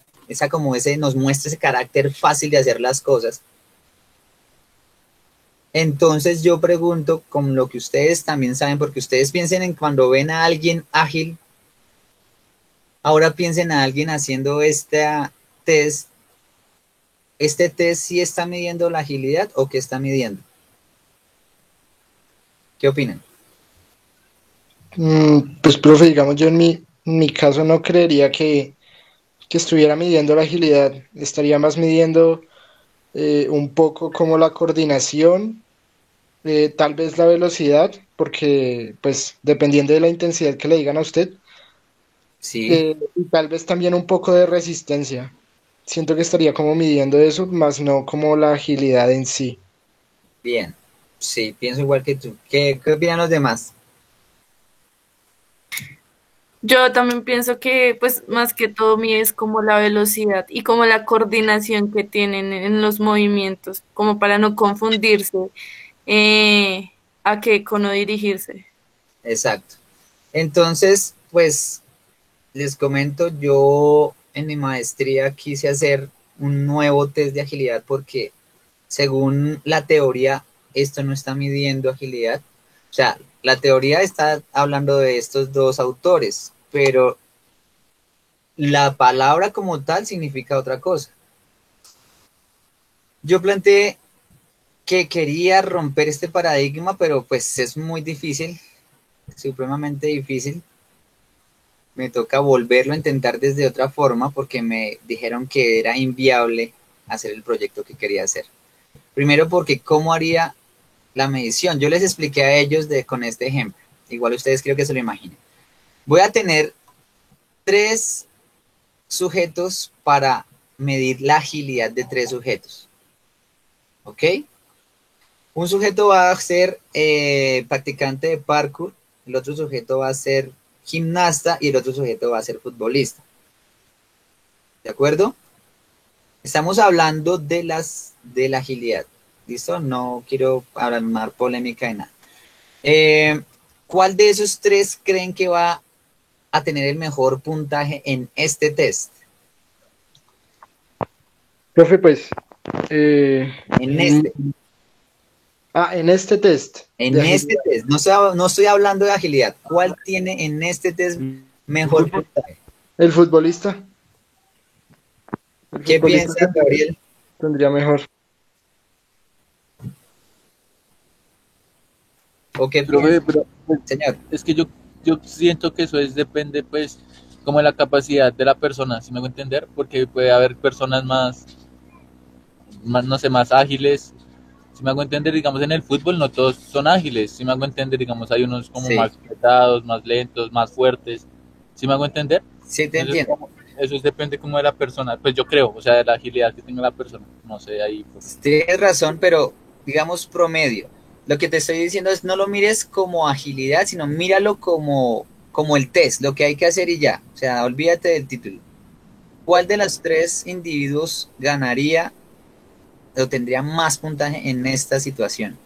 nos muestra ese carácter fácil de hacer las cosas. Entonces yo pregunto, con lo que ustedes también saben, porque ustedes piensen en cuando ven a alguien ágil, ahora piensen a alguien haciendo este test. ¿Este test sí está midiendo la agilidad o qué está midiendo? ¿Qué opinan? Pues, profe, digamos, yo en mi caso no creería que estuviera midiendo la agilidad, estaría más midiendo un poco como la coordinación, tal vez la velocidad, porque pues dependiendo de la intensidad que le digan a usted, Sí. y tal vez también un poco de resistencia. Siento que estaría como midiendo eso, más no como la agilidad en sí. Bien. Sí, pienso igual que tú. ¿Qué opinan los demás? Yo también pienso que, pues, más que todo mide es como la velocidad y como la coordinación que tienen en los movimientos, como para no confundirse a qué cono dirigirse. Exacto. Entonces, pues, les comento, yo en mi maestría quise hacer un nuevo test de agilidad porque según la teoría, esto no está midiendo agilidad. O sea, la teoría está hablando de estos dos autores, pero la palabra como tal significa otra cosa. Yo planteé que quería romper este paradigma, pero pues es muy difícil, supremamente difícil. Me toca volverlo a intentar desde otra forma porque me dijeron que era inviable hacer el proyecto que quería hacer. Primero porque ¿cómo haría la medición? Yo les expliqué a ellos con este ejemplo. Igual ustedes creo que se lo imaginen. Voy a tener 3 sujetos para medir la agilidad de 3 sujetos. ¿Ok? Un sujeto va a ser practicante de parkour, el otro sujeto va a ser gimnasta y el otro sujeto va a ser futbolista. ¿De acuerdo? Estamos hablando de la agilidad. ¿Listo? No quiero armar polémica de nada. ¿Cuál de esos 3 creen que va a tener el mejor puntaje en este test? Profe, pues... en este. En este test. En este test. No estoy hablando de agilidad. ¿Cuál tiene en este test mejor puntaje? El futbolista. ¿Qué piensa, Gabriel? Tendría mejor. ¿O qué Profe, piensa? pero, Señor. es que yo siento que eso depende, pues, como de la capacidad de la persona, si me hago entender, porque puede haber personas más, no sé, más ágiles, Si me hago entender, digamos, en el fútbol no todos son ágiles. Si me hago entender, digamos, hay unos como Sí, más pesados, más lentos, más fuertes. Si me hago entender, sí te entonces entiendo. eso depende como de la persona. Pues yo creo, o sea, de la agilidad que tenga la persona. No sé, ahí, profe. Tienes razón, pero digamos promedio. Lo que te estoy diciendo es no lo mires como agilidad, sino míralo como el test, lo que hay que hacer y ya. O sea, olvídate del título. ¿Cuál de los tres individuos ganaría o tendría más puntaje en esta situación?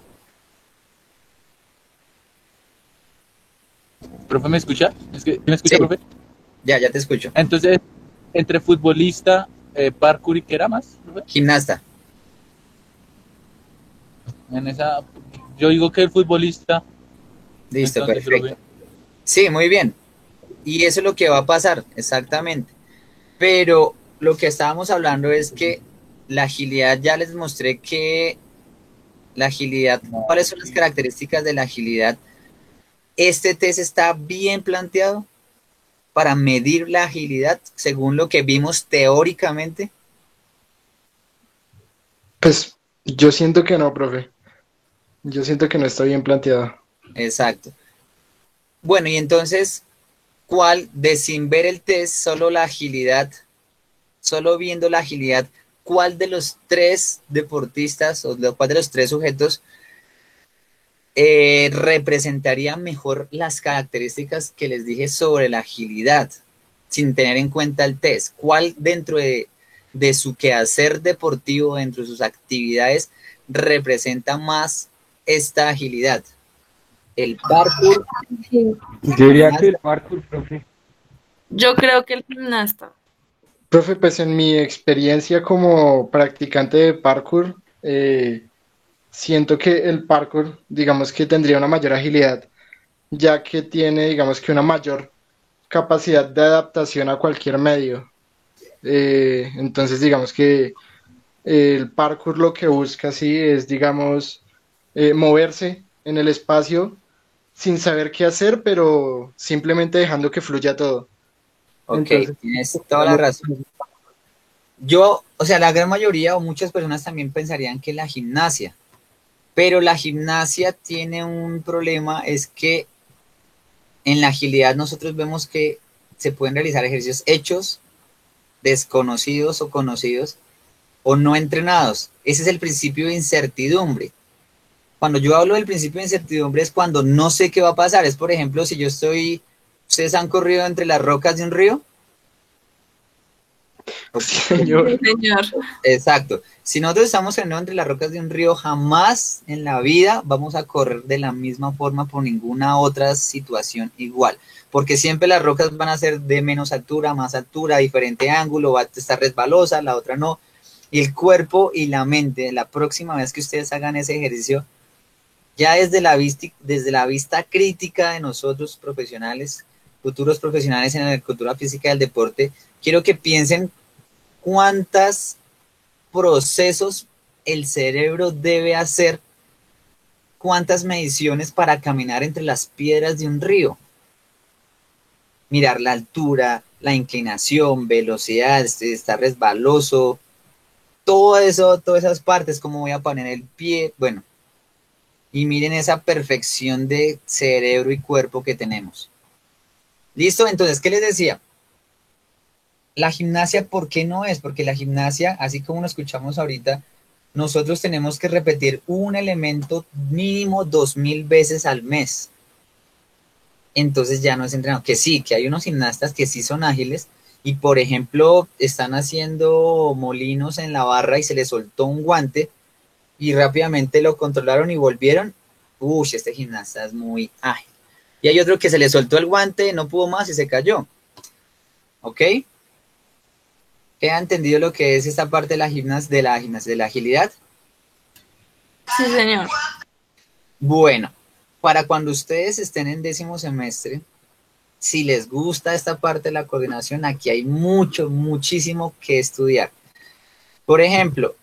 ¿Profe me escucha? ¿Me escucha, Sí, profe? ya te escucho. Entonces, entre futbolista, parkour y qué era más, profe? Gimnasta. En esa, yo digo que el futbolista, Listo, entonces, profe, perfecto. Sí, muy bien. Y eso es lo que va a pasar, exactamente. Pero lo que estábamos hablando es que la agilidad, ya les mostré que la agilidad, no, ¿cuáles son las características de la agilidad? Este test está bien planteado para medir la agilidad según lo que vimos teóricamente. Pues yo siento que no, profe. Yo siento que no está bien planteado. Exacto. Bueno, y entonces, ¿cuál de sin ver el test, solo la agilidad, solo viendo la agilidad, cuál de los tres deportistas o cuál de los tres sujetos representaría mejor las características que les dije sobre la agilidad, sin tener en cuenta el test? ¿Cuál dentro de su quehacer deportivo, dentro de sus actividades, representa más esta agilidad? ¿El parkour? Sí. Yo diría que el parkour, profe. Yo creo que el gimnasta. Profe, pues en mi experiencia como practicante de parkour, siento que el parkour, digamos que tendría una mayor agilidad, ya que tiene, digamos que una mayor capacidad de adaptación a cualquier medio. Entonces, digamos que el parkour lo que busca, sí, es, digamos, moverse en el espacio sin saber qué hacer, pero simplemente dejando que fluya todo. Ok, Entonces, tienes toda la digamos, razón. Yo, o sea, la gran mayoría o muchas personas también pensarían que la gimnasia, pero la gimnasia tiene un problema, es que en la agilidad nosotros vemos que se pueden realizar ejercicios hechos, desconocidos o conocidos, o no entrenados. Ese es el principio de incertidumbre. Cuando yo hablo del principio de incertidumbre es cuando no sé qué va a pasar. Es, por ejemplo, si yo estoy, ustedes han corrido entre las rocas de un río. señor. Sí, señor. Exacto. Si nosotros estamos caminando entre las rocas de un río, jamás en la vida vamos a correr de la misma forma por ninguna otra situación igual. Porque siempre las rocas van a ser de menos altura, más altura, diferente ángulo, va a estar resbalosa, la otra no. Y el cuerpo y la mente, la próxima vez que ustedes hagan ese ejercicio, ya desde la vista crítica de nosotros profesionales, futuros profesionales en la cultura física del deporte, quiero que piensen cuántos procesos el cerebro debe hacer, cuántas mediciones para caminar entre las piedras de un río, mirar la altura, la inclinación, velocidad, está resbaloso, todo eso, todas esas partes, cómo voy a poner el pie, bueno, y miren esa perfección de cerebro y cuerpo que tenemos. ¿Listo? Entonces, ¿qué les decía? La gimnasia, ¿por qué no es? Porque la gimnasia, así como lo escuchamos ahorita, nosotros tenemos que repetir un elemento mínimo 2000 veces al mes. Entonces ya no es entrenado. Que sí, que hay unos gimnastas que sí son ágiles y, por ejemplo, están haciendo molinos en la barra y se les soltó un guante y rápidamente lo controlaron y volvieron. Uy, este gimnasta es muy ágil. Y hay otro que se le soltó el guante, no pudo más y se cayó. ¿Ok? ¿Queda entendido lo que es esta parte de la de la agilidad? Sí, señor. Bueno, para cuando ustedes estén en 10º semestre, si les gusta esta parte de la coordinación, aquí hay muchísimo que estudiar. Por ejemplo,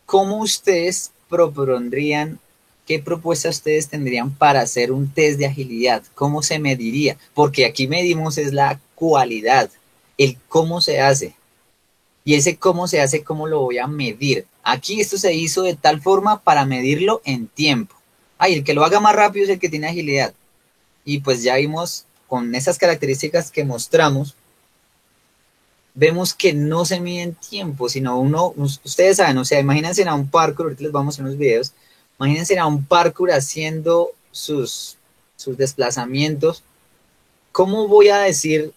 ¿cómo ustedes propondrían, qué propuestas ustedes tendrían para hacer un test de agilidad? ¿Cómo se mediría? Porque aquí medimos es la cualidad, el cómo se hace. Y ese cómo se hace, ¿cómo lo voy a medir? aquí esto se hizo de tal forma para medirlo en tiempo. Ay, el que lo haga más rápido es el que tiene agilidad. Y pues ya vimos con esas características que mostramos, vemos que no se mide en tiempo, sino ustedes saben, o sea, imagínense a un parkour, ahorita les vamos a mostrar unos videos, imagínense a un parkour haciendo sus desplazamientos. ¿Cómo voy a decir,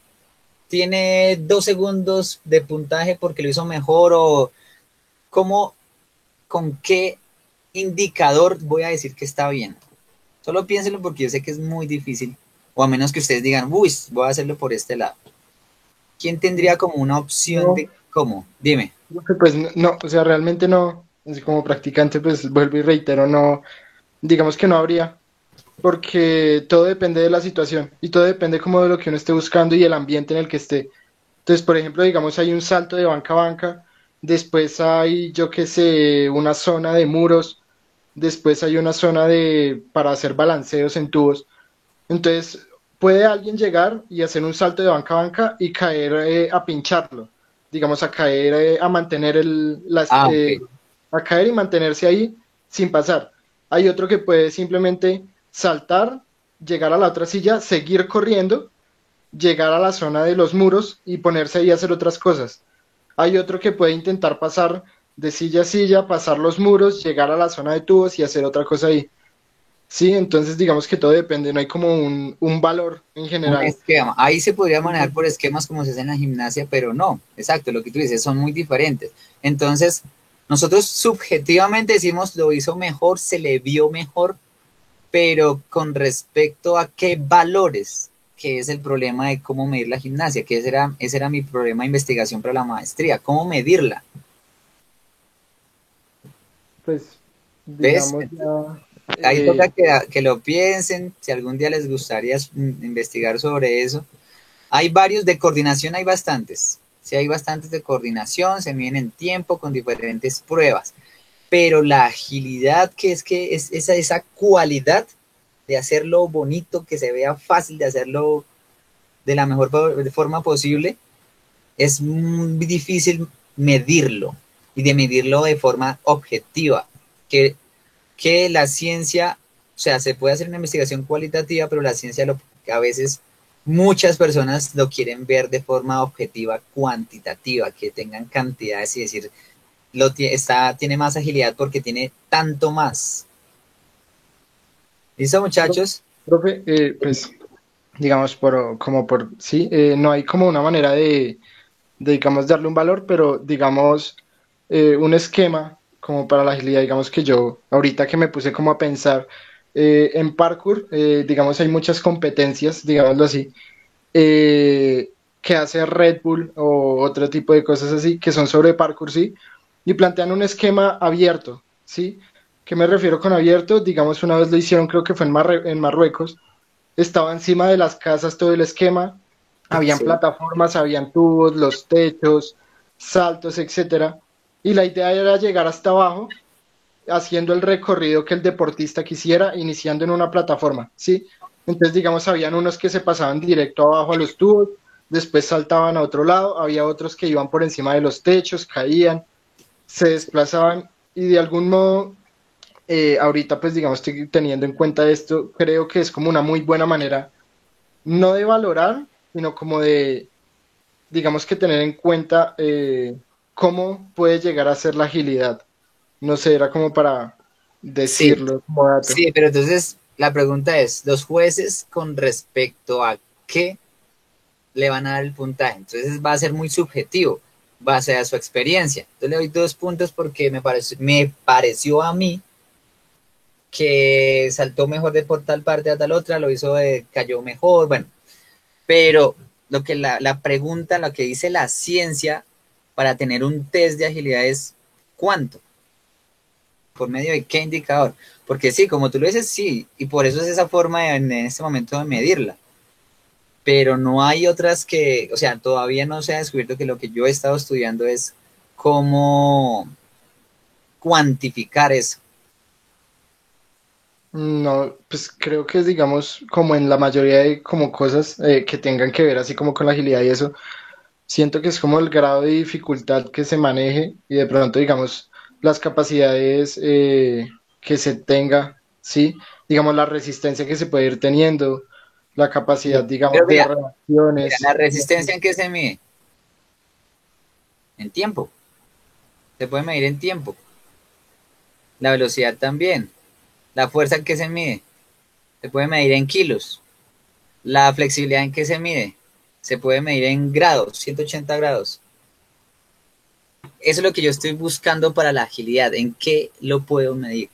tiene 2 segundos de puntaje porque lo hizo mejor? O con qué indicador voy a decir que está bien. Solo piénsenlo porque yo sé que es muy difícil, o a menos que ustedes digan, uy, voy a hacerlo por este lado. ¿Quién tendría como una opción de cómo? Dime. Pues no, o sea, realmente no, así como practicante, pues vuelvo y reitero, no, digamos que no habría, porque todo depende de la situación y todo depende como de lo que uno esté buscando y el ambiente en el que esté. Entonces, por ejemplo, digamos, hay un salto de banca a banca, después hay, yo qué sé, una zona de muros, después hay una zona para hacer balanceos en tubos. Entonces, puede alguien llegar y hacer un salto de banca a banca y caer a pincharlo, digamos, a caer a mantener Ok. a caer y mantenerse ahí sin pasar. Hay otro que puede simplemente saltar, llegar a la otra silla, seguir corriendo, llegar a la zona de los muros y ponerse ahí a hacer otras cosas. Hay otro que puede intentar pasar de silla a silla, pasar los muros, llegar a la zona de tubos y hacer otra cosa ahí. Sí, entonces digamos que todo depende, no hay como un valor en Un general. esquema. Ahí se podría manejar por esquemas como se hace en la gimnasia, pero no, exacto, lo que tú dices, son muy diferentes. Entonces, nosotros subjetivamente decimos lo hizo mejor, se le vio mejor, pero con respecto a qué valores, que es el problema de cómo medir la gimnasia, que ese era mi problema de investigación para la maestría, cómo medirla. Pues ¿Ves? digamos ya, Ahí toca que lo piensen, si algún día les gustaría investigar sobre eso. Hay varios de coordinación, hay bastantes. Sí, hay bastantes de coordinación, se miden en tiempo con diferentes pruebas. Pero la agilidad, que es esa cualidad de hacerlo bonito, que se vea fácil, de hacerlo de la mejor forma posible, es muy difícil medirlo y de medirlo de forma objetiva. Que la ciencia, o sea, se puede hacer una investigación cualitativa, pero la ciencia a veces muchas personas lo quieren ver de forma objetiva, cuantitativa, que tengan cantidades y decir, tiene más agilidad porque tiene tanto más. ¿Listo, muchachos? profe, pues digamos sí, no hay como una manera digamos, darle un valor, pero digamos, un esquema como para la agilidad, digamos que yo, ahorita que me puse como a pensar en parkour, digamos, hay muchas competencias, digámoslo así, que hace Red Bull o otro tipo de cosas así, que son sobre parkour, sí, y plantean un esquema abierto, ¿sí? ¿Qué me refiero con abierto? Digamos, una vez lo hicieron, creo que fue en Marruecos, estaba encima de las casas todo el esquema, habían Sí. plataformas, habían tubos, los techos, saltos, etcétera, y la idea era llegar hasta abajo, haciendo el recorrido que el deportista quisiera, iniciando en una plataforma, ¿sí? Entonces, digamos, habían unos que se pasaban directo abajo a los tubos, después saltaban a otro lado, había otros que iban por encima de los techos, caían, se desplazaban y de algún modo, ahorita pues digamos, estoy teniendo en cuenta esto, creo que es como una muy buena manera, no de valorar, sino como de, digamos que tener en cuenta cómo puede llegar a ser la agilidad. No sé, era como para Sí, decirlo como dato. sí, pero entonces la pregunta es, los jueces con respecto a qué le van a dar el puntaje, entonces va a ser muy subjetivo, base a su experiencia. Entonces le doy 2 puntos porque me pareció a mí que saltó mejor de por tal parte a tal otra, lo hizo cayó mejor, bueno, pero lo que la pregunta, lo que dice la ciencia para tener un test de agilidad es ¿cuánto? ¿Por medio de qué indicador? Porque sí, como tú lo dices, sí, y por eso es esa forma en este momento de medirla. Pero no hay otras que, o sea, todavía no se ha descubierto que lo que yo he estado estudiando es cómo cuantificar eso. No, pues creo que es, digamos, como en la mayoría de como cosas que tengan que ver así como con la agilidad y eso, siento que es como el grado de dificultad que se maneje y de pronto, digamos, las capacidades que se tenga, ¿sí? Digamos, la resistencia que se puede ir teniendo, la capacidad, Pero digamos, de mira, mira, reacciones. la resistencia ¿en qué se mide? En tiempo. Se puede medir en tiempo. La velocidad también. La fuerza ¿en qué se mide? Se puede medir en kilos. La flexibilidad ¿en qué se mide? Se puede medir en grados, 180 grados. Eso es lo que yo estoy buscando para la agilidad. ¿En qué lo puedo medir?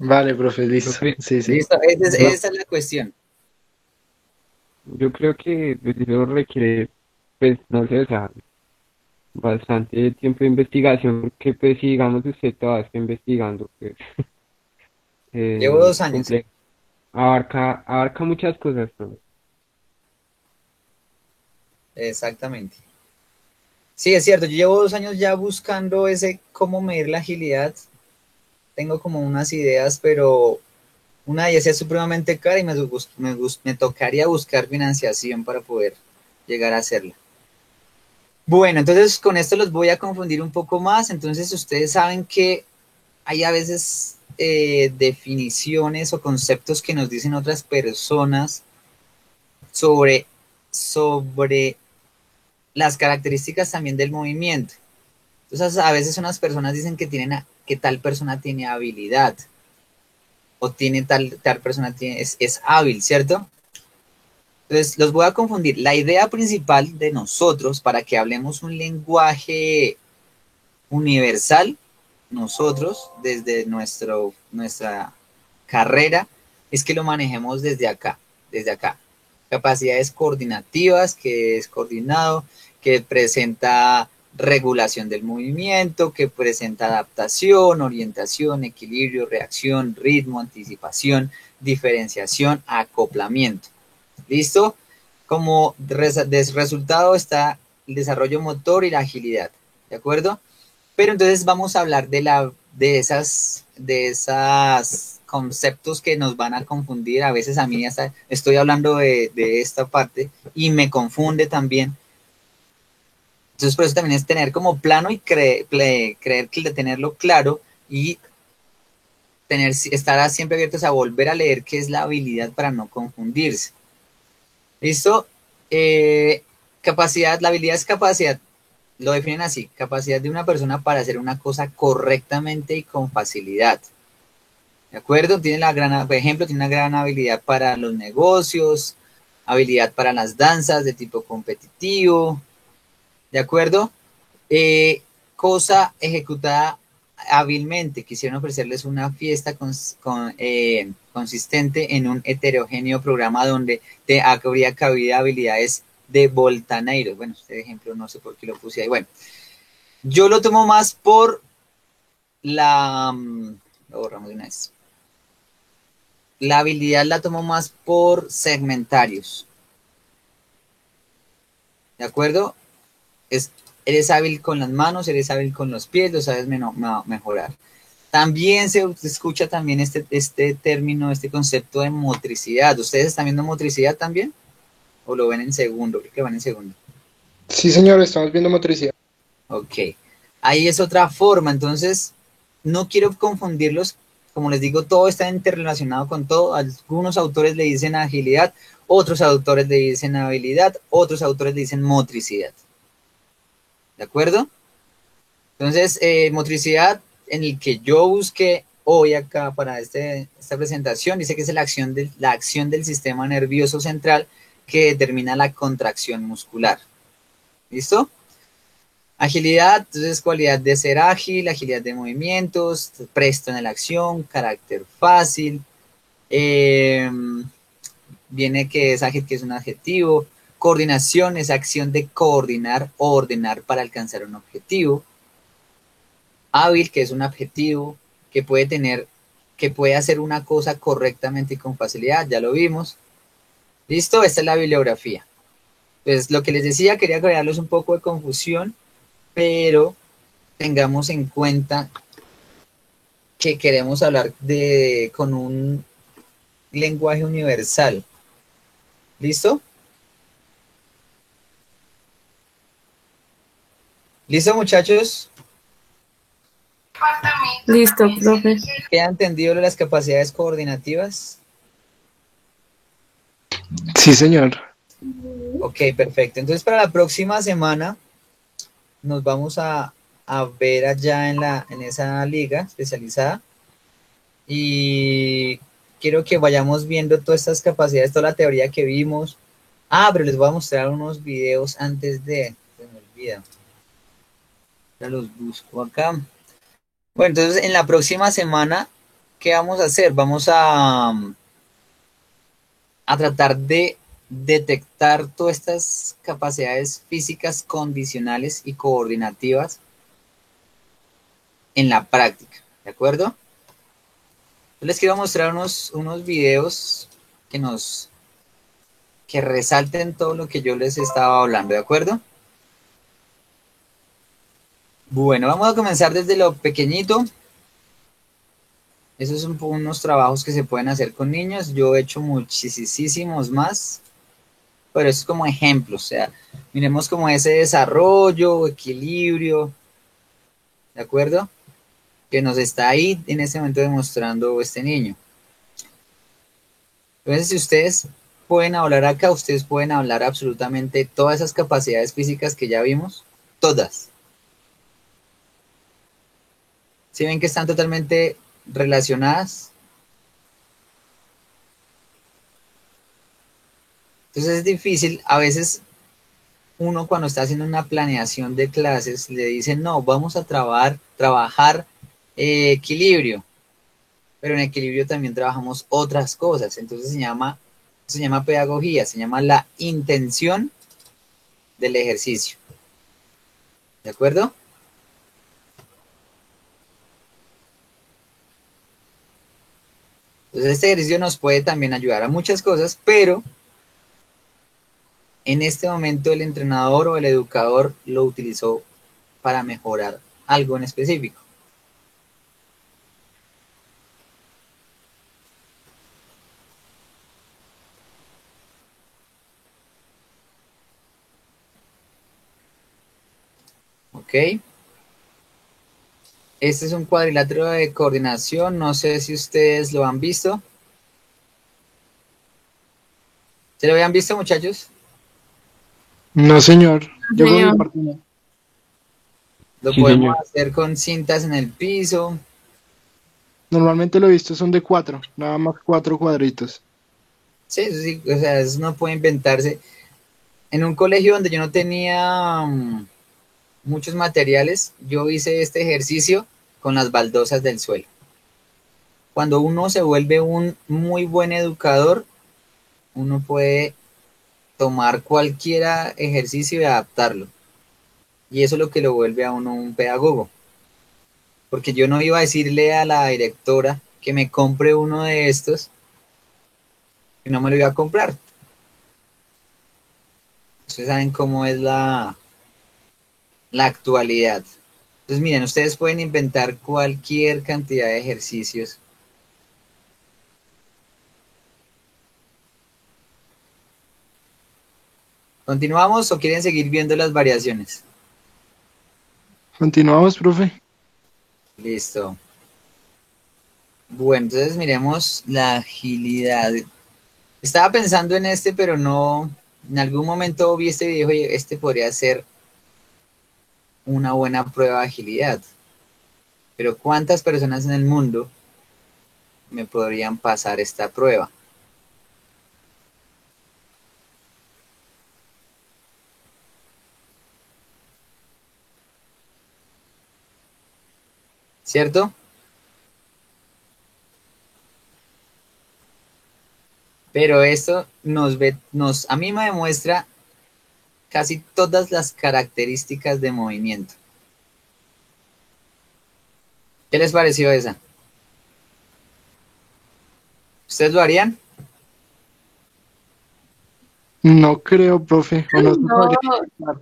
Vale, profe, listo. Profe, Sí, sí. ¿Listo? yo, Esa es la cuestión. yo creo que pues, eso requiere, pues, no sé, o sea, bastante tiempo de investigación, porque pues si digamos usted todavía está investigando, pues Llevo es 2 años. complejo. Abarca muchas cosas, ¿no? Exactamente. Sí, es cierto. Yo llevo 2 años ya buscando ese cómo medir la agilidad. Tengo como unas ideas, pero una de ellas es supremamente cara y me tocaría buscar financiación para poder llegar a hacerla. Bueno, entonces con esto los voy a confundir un poco más. Entonces ustedes saben que hay a veces definiciones o conceptos que nos dicen otras personas sobre, sobre las características también del movimiento. Entonces a veces unas personas dicen que tal persona tiene habilidad o tiene tal persona es hábil, ¿cierto? Entonces los voy a confundir. La idea principal de nosotros para que hablemos un lenguaje universal, nosotros desde nuestra carrera, es que lo manejemos desde acá, desde acá. Capacidades coordinativas, que es coordinado, que presenta regulación del movimiento, que presenta adaptación, orientación, equilibrio, reacción, ritmo, anticipación, diferenciación, acoplamiento. ¿Listo? Como resultado está el desarrollo motor y la agilidad. ¿De acuerdo? Pero entonces vamos a hablar de esas conceptos que nos van a confundir. A veces a mí hasta estoy hablando de esta parte y me confunde también. Entonces por eso también es tener como plano y creer que de tenerlo claro y estar siempre abiertos a volver a leer qué es la habilidad para no confundirse. ¿Listo? Capacidad, la habilidad es capacidad, lo definen así, capacidad de una persona para hacer una cosa correctamente y con facilidad. ¿De acuerdo? Por ejemplo, tiene una gran habilidad para los negocios, habilidad para las danzas de tipo competitivo. ¿De acuerdo? Cosa ejecutada hábilmente. Quisieron ofrecerles una fiesta consistente en un heterogéneo programa donde habría cabida habilidades de Voltaneiro. Bueno, este ejemplo no sé por qué lo puse ahí. Bueno, yo lo tomo más por la... Lo borramos de una vez. La habilidad la tomo más por segmentarios. ¿De acuerdo? Eres hábil con las manos, eres hábil con los pies, lo sabes mejorar. También se escucha también este término, este concepto de motricidad. ¿Ustedes están viendo motricidad también? ¿O lo ven en segundo? Creo que van en segundo. Sí, señor, estamos viendo motricidad. Ok. Ahí es otra forma. Entonces, no quiero confundirlos. Como les digo, todo está interrelacionado con todo. Algunos autores le dicen agilidad, otros autores le dicen habilidad, otros autores le dicen motricidad. ¿De acuerdo? Entonces, motricidad en el que yo busqué hoy acá para esta presentación, dice que es la acción del sistema nervioso central que determina la contracción muscular. ¿Listo? Agilidad, entonces cualidad de ser ágil, agilidad de movimientos, presto en la acción, carácter fácil, viene que es ágil, que es un adjetivo, coordinación es acción de coordinar o ordenar para alcanzar un objetivo, hábil, que es un adjetivo que puede hacer una cosa correctamente y con facilidad, ya lo vimos. ¿Listo? Esta es la bibliografía. Pues lo que les decía, quería crearles un poco de confusión, pero tengamos en cuenta que queremos hablar con un lenguaje universal. ¿Listo? ¿Listo, muchachos? Listo, profe. ¿Queda entendido lo de las capacidades coordinativas? Sí, señor. Ok, perfecto. Entonces para la próxima semana nos vamos a ver allá en esa liga especializada y quiero que vayamos viendo todas estas capacidades, toda la teoría que vimos. Ah, pero les voy a mostrar unos videos antes de... Se me olvida. Ya los busco acá. Bueno, entonces en la próxima semana, ¿qué vamos a hacer? Vamos a tratar de detectar todas estas capacidades físicas condicionales y coordinativas en la práctica, ¿de acuerdo? Yo les quiero mostrar unos videos que resalten todo lo que yo les estaba hablando, ¿de acuerdo? Bueno, vamos a comenzar desde lo pequeñito. Esos son unos trabajos que se pueden hacer con niños. Yo he hecho muchísimos más, pero eso es como ejemplo, o sea, miremos como ese desarrollo, equilibrio, ¿de acuerdo? Que nos está ahí en este momento demostrando este niño. Entonces, si ustedes pueden hablar acá, ustedes pueden hablar absolutamente todas esas capacidades físicas que ya vimos, todas. ¿Sí ven que están totalmente relacionadas? Entonces es difícil, a veces uno cuando está haciendo una planeación de clases le dice, no, vamos a trabajar equilibrio, pero en equilibrio también trabajamos otras cosas, entonces se llama pedagogía, se llama la intención del ejercicio, ¿de acuerdo? Entonces este ejercicio nos puede también ayudar a muchas cosas, pero en este momento el entrenador o el educador lo utilizó para mejorar algo en específico. ¿Ok? Este es un cuadrilátero de coordinación, no sé si ustedes lo han visto. ¿Se lo habían visto, muchachos? No, señor. Yo creo Señor. que parte no. Lo Sí, podemos señor. hacer con cintas en el piso. Normalmente lo he visto, son de 4, nada más 4 cuadritos. Sí, eso sí, o sea, eso no puede inventarse. En un colegio donde yo no tenía muchos materiales, yo hice este ejercicio con las baldosas del suelo. Cuando uno se vuelve un muy buen educador, uno puede tomar cualquier ejercicio y adaptarlo. Y eso es lo que lo vuelve a uno un pedagogo. Porque yo no iba a decirle a la directora que me compre uno de estos y no me lo iba a comprar. Ustedes saben cómo es la actualidad. Entonces, miren, ustedes pueden inventar cualquier cantidad de ejercicios. ¿Continuamos o quieren seguir viendo las variaciones? Continuamos, profe. Listo. Bueno, entonces miremos la agilidad. Estaba pensando en este, pero no. En algún momento vi este video y este podría ser una buena prueba de agilidad. Pero ¿cuántas personas en el mundo me podrían pasar esta prueba? ¿Cierto? Pero esto a mí me demuestra casi todas las características de movimiento. ¿Qué les pareció esa? ¿Ustedes lo harían? No creo, profe, o no se No, podría completar.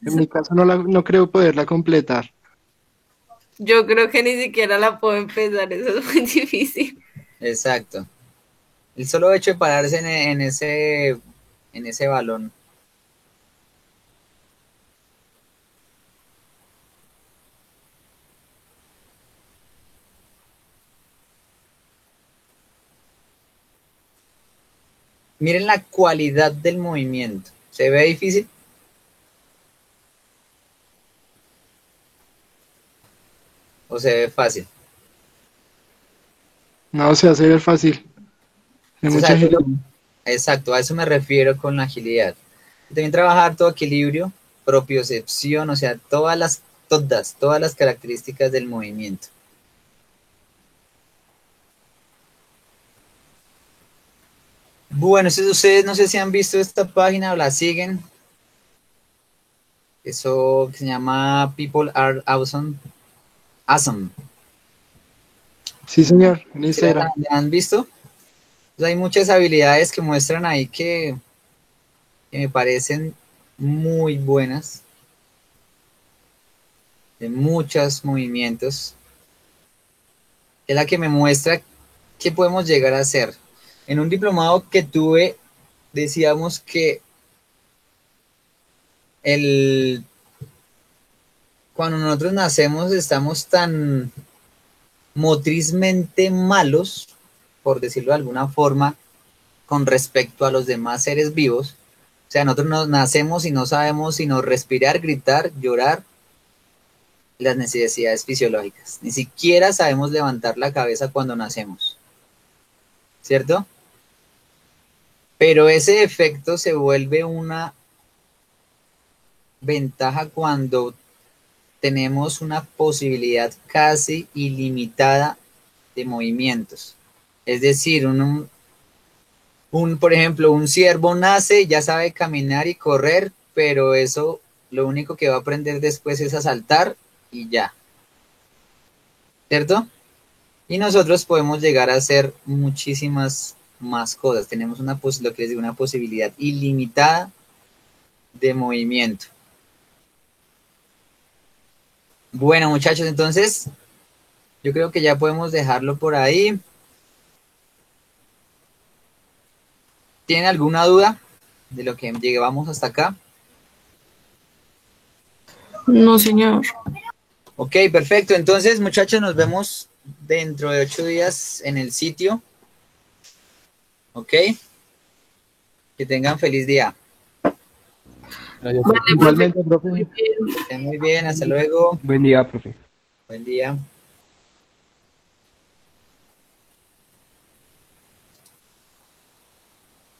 En mi caso no creo poderla completar. yo creo que ni siquiera la puedo empezar, eso es muy difícil. Exacto. El solo hecho de pararse en ese balón. miren la cualidad del movimiento. ¿Se ve difícil? ¿O se ve fácil? No, se hace ver fácil. Hay Entonces, mucha agilidad. exacto, a eso me refiero con la agilidad. También trabajar todo equilibrio, propiocepción, o sea, todas las características del movimiento. Bueno, si ustedes no sé si han visto esta página o la siguen. Eso que se llama People Are Awesome. Awesome. Sí, señor, en ¿Sí la Instagram. han visto? Pues hay muchas habilidades que muestran ahí que me parecen muy buenas, de muchos movimientos. Es la que me muestra qué podemos llegar a hacer. En un diplomado que tuve, decíamos que cuando nosotros nacemos estamos tan motrizmente malos, por decirlo de alguna forma, con respecto a los demás seres vivos. O sea, nosotros nacemos y no sabemos sino respirar, gritar, llorar, las necesidades fisiológicas. Ni siquiera sabemos levantar la cabeza cuando nacemos, ¿cierto? Pero ese efecto se vuelve una ventaja cuando tenemos una posibilidad casi ilimitada de movimientos. Es decir, por ejemplo, un ciervo nace, ya sabe caminar y correr, pero eso lo único que va a aprender después es a saltar y ya, ¿cierto? Y nosotros podemos llegar a hacer muchísimas más cosas. Tenemos lo que les digo, una posibilidad ilimitada de movimiento. Bueno, muchachos, entonces yo creo que ya podemos dejarlo por ahí. ¿Tienen alguna duda de lo que llegamos hasta acá? No, señor. Ok, perfecto. Entonces, muchachos, nos vemos dentro de 8 días en el sitio. Ok. Que tengan feliz día. Gracias. Vale, profe. Igualmente, profe. Muy bien. Estén muy bien. Hasta luego. Buen día, profe. Buen día.